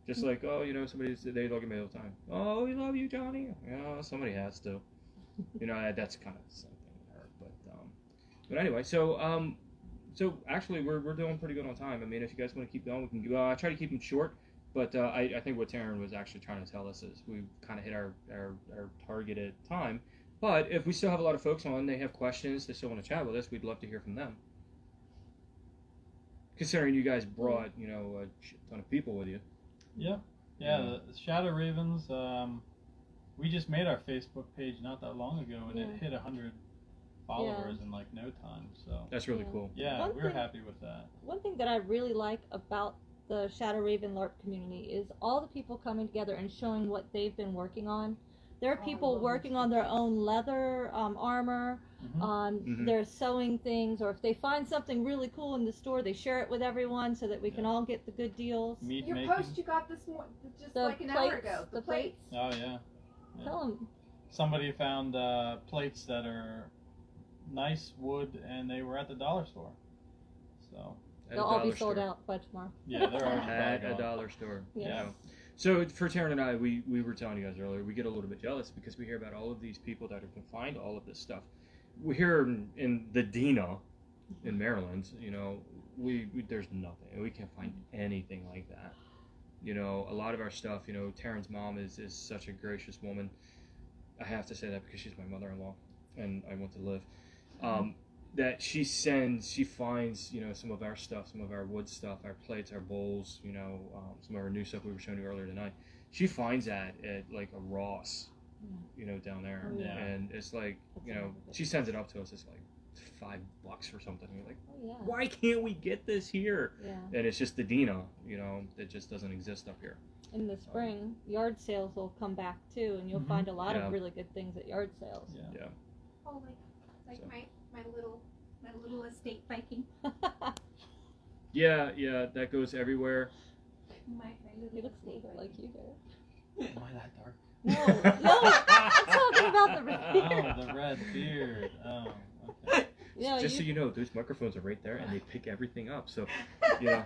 Just like, oh, you know, they look at me all the time. Oh, we love you, Johnny. Yeah, somebody has to. You know, that's kind of the same thing with her. But anyway, so actually we're doing pretty good on time. I mean, if you guys want to keep going, we can. I try to keep them short, but I think what Taryn was actually trying to tell us is we kind of hit our targeted time. But if we still have a lot of folks on, they have questions, they still want to chat with us, we'd love to hear from them. Considering you guys brought, you know, a ton of people with you. Yeah. The Shadow Ravens. We just made our Facebook page not that long ago, and it hit 100 followers in like no time. So that's really cool. Yeah, we're happy with that. One thing that I really like about the Shadow Raven LARP community is all the people coming together and showing what they've been working on. There are people working on their own leather armor, they're sewing things, or if they find something really cool in the store, they share it with everyone so that we can all get the good deals. Your post you got this morning, just like an hour ago. The plates. Oh, yeah. Tell them. Somebody found plates that are nice wood, and they were at the dollar store. So they'll all be sold out by tomorrow. Yeah, they're already at a dollar store. Yes. Yeah. So for Taryn and I, we were telling you guys earlier, we get a little bit jealous because we hear about all of these people that can find all of this stuff. We're here in the Dina, in Maryland. You know, we there's nothing. We can't find anything like that. You know, a lot of our stuff. You know, Taryn's mom is such a gracious woman. I have to say that because she's my mother-in-law, and I want to live. That she finds, you know, some of our stuff, some of our wood stuff, our plates, our bowls, you know, some of our new stuff we were showing you earlier tonight. She finds that at like a Ross, you know, down there. Yeah. And it's like, you know, she sends it up to us. It's like $5 or something. And we're like, why can't we get this here? Yeah. And it's just the Dina, you know, that just doesn't exist up here. In the spring, yard sales will come back too, and you'll find a lot of really good things at yard sales. Yeah. Oh, like so. my little estate Viking. Yeah, that goes everywhere. He looks a little bit like you there. Am I that dark? No, I'm talking about the red beard. Oh, the red beard. Oh, okay. Yeah, just so you know, those microphones are right there, and they pick everything up. So, yeah.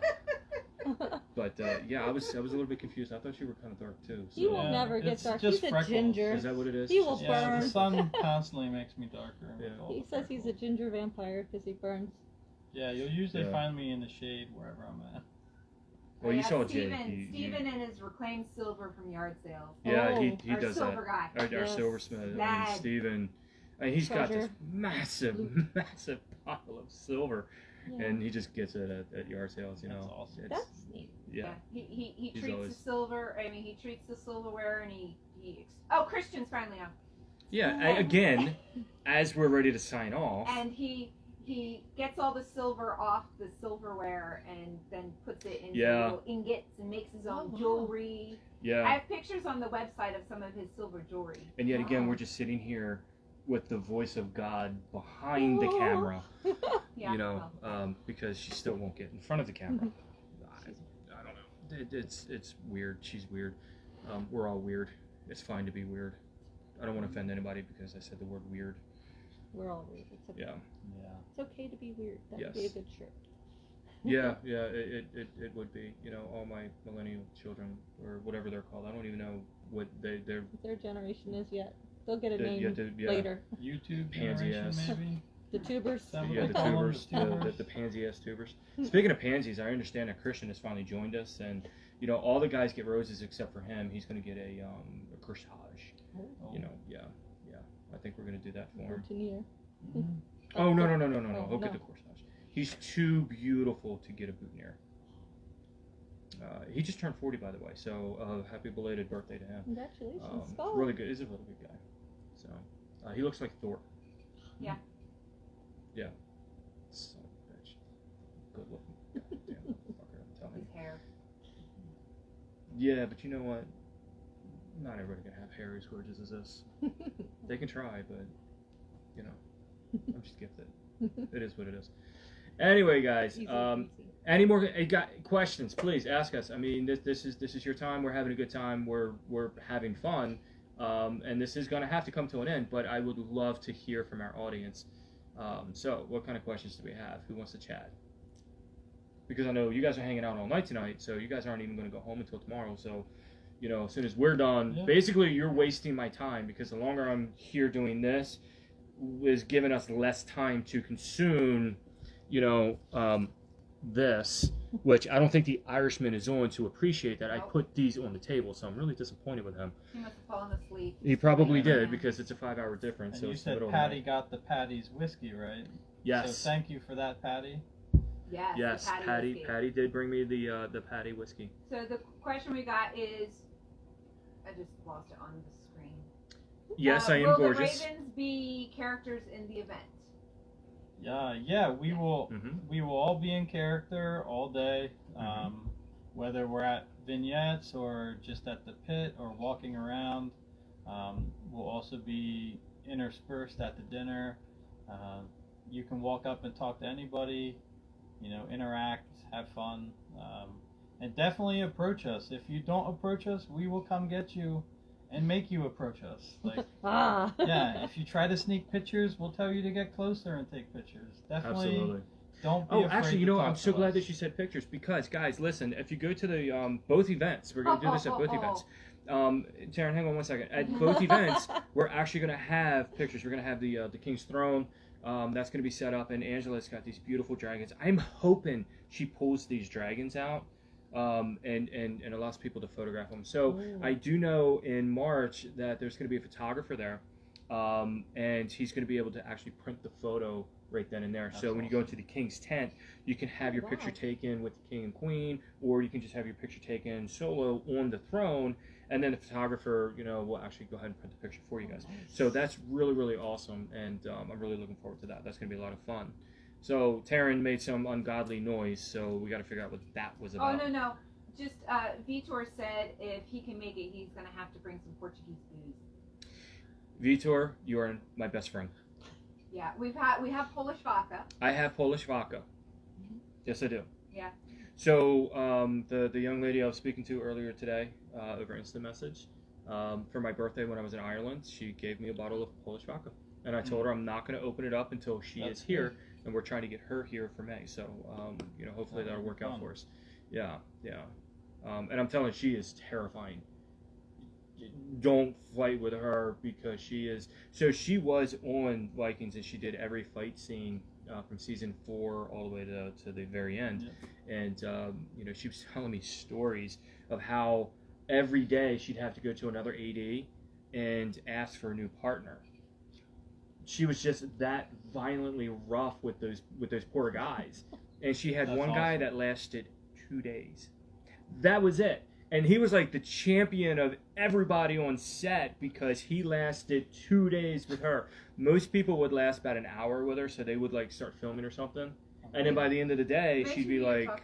But yeah, I was a little bit confused. I thought you were kind of dark too. So. He will never get dark. He's a freckles. ginger. Is that what it is? He will burn. The sun constantly makes me darker. Yeah. He says he's a ginger vampire because he burns. Yeah, you'll usually find me in the shade wherever I'm at. Well, you saw Steven. Steven and his reclaimed silver from yard sales. Yeah, he does silver that. Guy. Our silversmith, Steven. And he's got this massive pile of silver. Yeah. And he just gets it at yard sales, you know. That's awesome. That's neat. Yeah. He treats the silver. I mean, he treats the silverware, and he. Oh, Christian's finally on. Yeah. Again, as we're ready to sign off. And he gets all the silver off the silverware and then puts it into little ingots and makes his own jewelry. Yeah. I have pictures on the website of some of his silver jewelry. And yet again, we're just sitting here with the voice of God behind the camera, you know, because she still won't get in front of the camera. I don't know. It's weird. She's weird. We're all weird. It's fine to be weird. I don't want to offend anybody because I said the word weird. We're all weird. It's okay. Yeah. It's okay to be weird. That would be a good shirt. Yeah, it would be. You know, all my millennial children, or whatever they're called. I don't even know what their generation is yet. They'll get a name later. YouTube pansy generation, maybe? The tubers. Yeah, the tubers. The pansy-ass tubers. Speaking of pansies, I understand that Christian has finally joined us, and, you know, all the guys get roses except for him. He's going to get a corsage. Oh. You know, yeah. I think we're going to do that for him. Mm-hmm. Oh, no. He'll get the corsage. He's too beautiful to get a boutonniere. He just turned 40, by the way, so happy belated birthday to him. Congratulations, really good. He's a really good guy. So he looks like Thor. Yeah. Yeah. So bitch. Good looking. Damn motherfucker, I'm telling you. His hair. Yeah, but you know what? Not everybody can have hair as gorgeous as this. They can try, but you know, I'm just gifted. It is what it is. Anyway, guys, any more questions? Please ask us. I mean, this is your time. We're having a good time. We're having fun. And this is going to have to come to an end, but I would love to hear from our audience. So what kind of questions do we have? Who wants to chat? Because I know you guys are hanging out all night tonight, so you guys aren't even going to go home until tomorrow. So, you know, as soon as we're done, basically you're wasting my time, because the longer I'm here doing this is giving us less time to consume, you know, this, which I don't think the Irishman is on to appreciate that. I put these on the table, so I'm really disappointed with him. He must have fallen asleep. He probably did, because it's a 5-hour difference. And so you it's said Patty got the Patty's whiskey, right? Yes. So thank you for that, Patty. Yes, Patty did bring me the Patty whiskey. So the question we got is, I just lost it on the screen. Yes, I am will gorgeous. Will the Ravens be characters in the event? Yeah, we will. We will all be in character all day, whether we're at vignettes or just at the pit or walking around. We'll also be interspersed at the dinner. You can walk up and talk to anybody, you know, interact, have fun, and definitely approach us. If you don't approach us, we will come get you and make you approach us. Like, yeah, if you try to sneak pictures, we'll tell you to get closer and take pictures. Definitely. Absolutely. Don't be afraid actually, you know, to I'm talk so to glad us. that you said pictures, because, guys, listen, if you go to the both events, we're going to do this at both events. Taryn, hang on one second. At both events, we're actually going to have pictures. We're going to have the King's Throne. That's going to be set up, and Angela's got these beautiful dragons. I'm hoping she pulls these dragons out and allows people to photograph them. So I do know in March that there's going to be a photographer there, and he's going to be able to actually print the photo right then and there. That's so when you go into the King's tent, you can have your picture taken with the King and Queen, or you can just have your picture taken solo on the throne, and then the photographer, you know, will actually go ahead and print the picture for you guys. So that's really, really awesome, and I'm really looking forward to that. That's going to be a lot of fun. So Taryn made some ungodly noise, so we got to figure out what that was about. Oh, no. Just Vitor said if he can make it, he's going to have to bring some Portuguese booze. Vitor, you are my best friend. Yeah, we have Polish vodka. I have Polish vodka. Yes, I do. Yeah. So the young lady I was speaking to earlier today over Instant Message, for my birthday when I was in Ireland, she gave me a bottle of Polish vodka. And I told her I'm not going to open it up until she is here, and we're trying to get her here for May. So, you know, hopefully that'll work out for us. Yeah. And I'm telling you, she is terrifying. Don't fight with her, because she is. So she was on Vikings, and she did every fight scene from season 4 all the way to the very end. And you know, she was telling me stories of how every day she'd have to go to another AD and ask for a new partner. She was just that violently rough with those poor guys, and she had one guy that lasted 2 days. That was it. And he was like the champion of everybody on set, because he lasted 2 days with her. Most people would last about an hour with her, so they would like start filming or something. And then by the end of the day, she'd be like,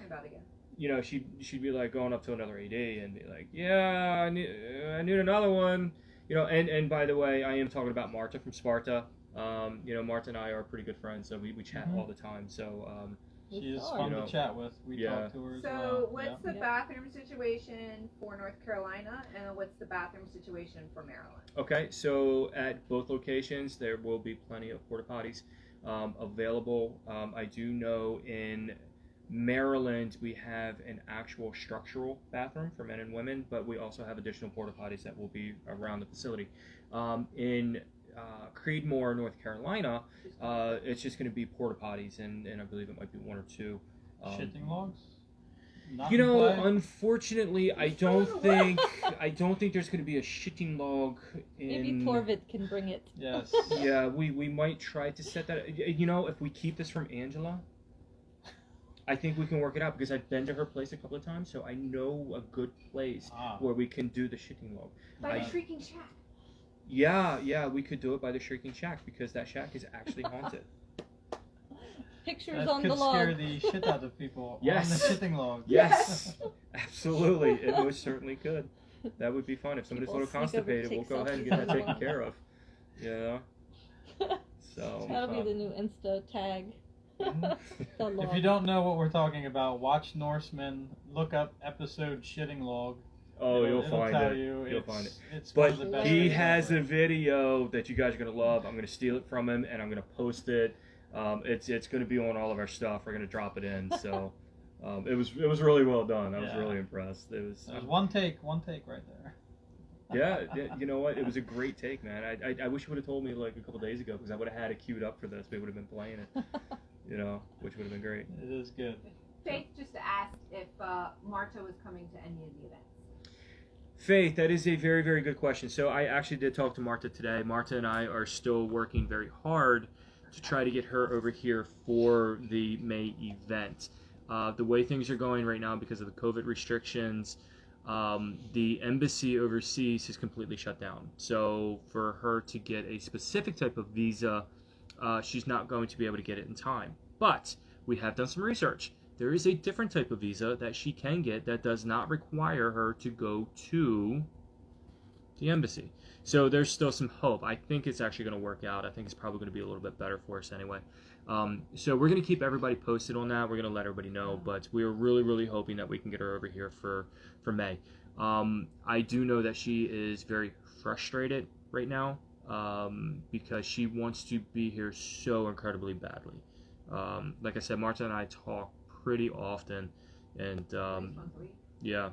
you know, she'd be like going up to another AD and be like, yeah, I need another one. You know, and by the way, I am talking about Marta from Sparta. You know, Marta and I are pretty good friends, so we chat all the time. So she is fun to chat with. We talk to her as well. So what's the bathroom situation for North Carolina, and what's the bathroom situation for Maryland? Okay, so at both locations there will be plenty of porta potties available. I do know in Maryland we have an actual structural bathroom for men and women, but we also have additional porta potties that will be around the facility. In Creedmoor, North Carolina, it's just going to be porta potties, and I believe it might be 1 or 2. Shitting logs? You know, unfortunately, I don't think there's going to be a shitting log. Maybe Torvid can bring it. Yes. Yeah, we might try to set that. You know, if we keep this from Angela, I think we can work it out, because I've been to her place a couple of times, so I know a good place where we can do the shitting log. By the Shrieking Shack. Yeah, we could do it by the Shrieking Shack, because that shack is actually haunted. Pictures that on the log. That could scare the shit out of people on the shitting log. Yes, absolutely. It most certainly could. That would be fun. If somebody's a little constipated, we'll go ahead and get that taken care of. Yeah. So that'll be the new Insta tag. If you don't know what we're talking about, watch Norseman, look up episode Shitting Log. Oh, you'll find it. You'll find it. But he has a video that you guys are gonna love. I'm gonna steal it from him and I'm gonna post it. It's gonna be on all of our stuff. We're gonna drop it in. So it was really well done. I was really impressed. It was one take right there. Yeah, you know what? It was a great take, man. I wish you would have told me like a couple days ago because I would have had it queued up for this. We would have been playing it, you know, which would have been great. It is good. Faith just asked if Marta was coming to any of the events. Faith, that is a very, very good question. So I actually did talk to Marta today. Marta and I are still working very hard to try to get her over here for the May event. The way things are going right now because of the COVID restrictions, the embassy overseas is completely shut down. So for her to get a specific type of visa, she's not going to be able to get it in time. But we have done some research. There is a different type of visa that she can get that does not require her to go to the embassy. So there's still some hope. I think it's actually going to work out. I think it's probably going to be a little bit better for us anyway. So we're going to keep everybody posted on that. We're going to let everybody know, but we're really, really hoping that we can get her over here for May. I do know that she is very frustrated right now because she wants to be here so incredibly badly. Like I said, Marta and I talk pretty often, and yeah,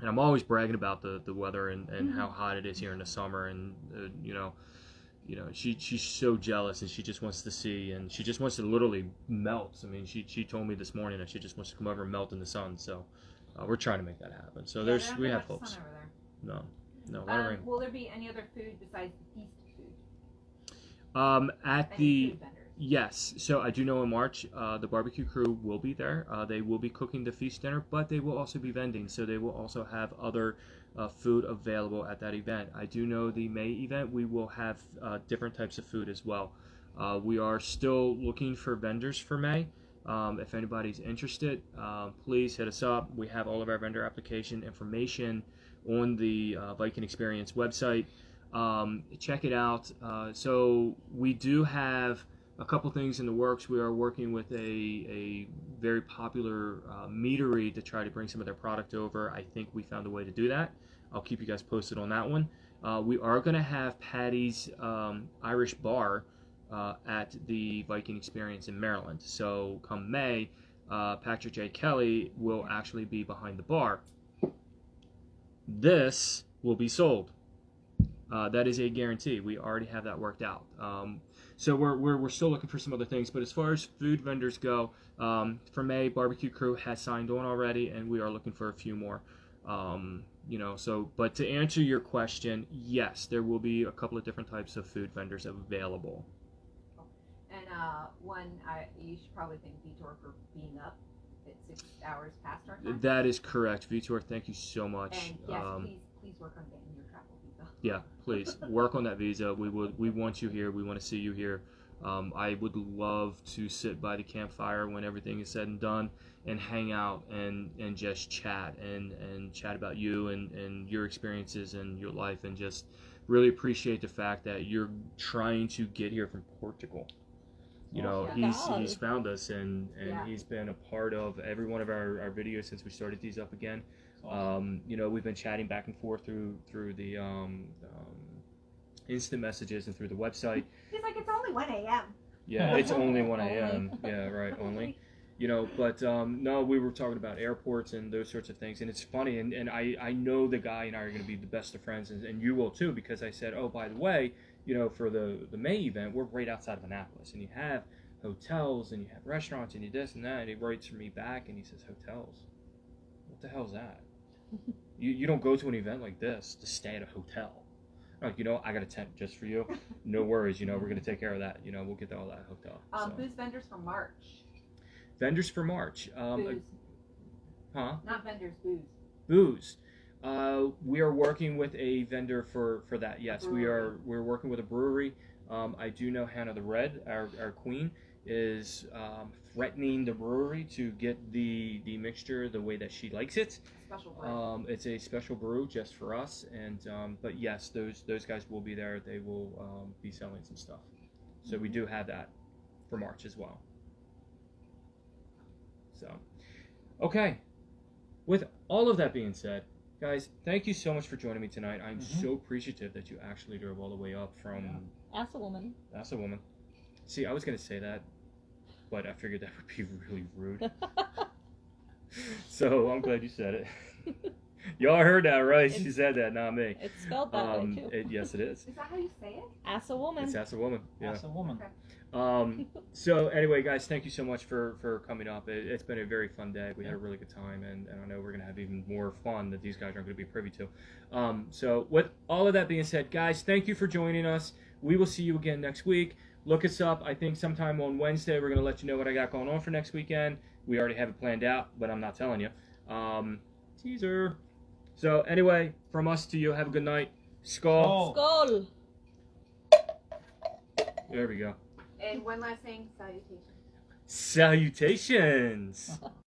and I'm always bragging about the weather and how hot it is here in the summer, and you know, she's so jealous and she just wants to see, and she just wants to literally melt. I mean, she told me this morning that she just wants to come over and melt in the sun. So we're trying to make that happen. So we have hopes. No. Will there be any other food besides the feast food? At the Yes, so I do know in March the barbecue crew will be there. They will be cooking the feast dinner, but they will also be vending, so they will also have other food available at that event. I do know the May event, we will have different types of food as well. We are still looking for vendors for May. If anybody's interested, please hit us up. We have all of our vendor application information on the Viking Experience website. Check it out. So we do have a couple things in the works. We are working with a very popular meadery to try to bring some of their product over. I think we found a way to do that. I'll keep you guys posted on that one. We are going to have Patty's Irish Bar at the Viking Experience in Maryland. So come May, Patrick J. Kelly will actually be behind the bar. This will be sold. That is a guarantee. We already have that worked out. So we're still looking for some other things, but as far as food vendors go, for May, Barbecue Crew has signed on already, and we are looking for a few more. But to answer your question, yes, there will be a couple of different types of food vendors available. And you should probably thank Vitor for being up. It's 6 hours past our time. That is correct, Vitor. Thank you so much. And yes, please work on getting your travel visa. Yeah, please work on that visa. We want you here. We want to see you here. I would love to sit by the campfire when everything is said and done and hang out and just chat and chat about you and your experiences and your life, and just really appreciate the fact that you're trying to get here from Portugal. You know, he's found us, and he's been a part of every one of our videos since we started these up again. Awesome. You know, we've been chatting back and forth through the instant messages and through the website. He's like, it's only 1 a.m. Yeah, it's only 1 a.m. Yeah, right, only. You know, but no, we were talking about airports and those sorts of things, and it's funny, and I know the guy and I are going to be the best of friends, and you will too, because I said, oh, by the way, you know, for the May event, we're right outside of Annapolis, and you have hotels, and you have restaurants, and you this and that, and he writes me back, and he says, hotels? What the hell's that? You don't go to an event like this to stay at a hotel. Like, you know, I got a tent just for you. No worries, you know, we're going to take care of that. You know, we'll get all that hotel. Booze vendors for March. Vendors for March. Booze. Huh? Not vendors, booze. Booze. We are working with a vendor for that. Yes, we're working with a brewery. I do know Hannah the Red, our queen, is threatening the brewery to get the mixture the way that she likes it. Special brew. It's a special brew just for us, and but yes, those guys will be there. They will be selling some stuff. So we do have that for March as well. So, okay. With all of that being said, guys, thank you so much for joining me tonight. I'm so appreciative that you actually drove all the way up from. Ask a woman. Ask a woman. See, I was gonna say that, but I figured that would be really rude. So I'm glad you said it. Y'all heard that, right? She said that, not me. It's spelled that way too. Yes, it is. Is that how you say it? Ask a woman. It's Ask a Woman. Yeah. Ask a woman. Okay. So anyway, guys, thank you so much for coming up. It's been a very fun day. We had a really good time, and I know we're gonna have even more fun that these guys aren't gonna be privy to. So with all of that being said, guys, thank you for joining us. We will see you again next week. Look us up. I think sometime on Wednesday we're gonna let you know what I got going on for next weekend. We already have it planned out, but I'm not telling you. Teaser. So anyway, from us to you, have a good night. Skull. Skull. There we go. And one last thing, salutations. Salutations.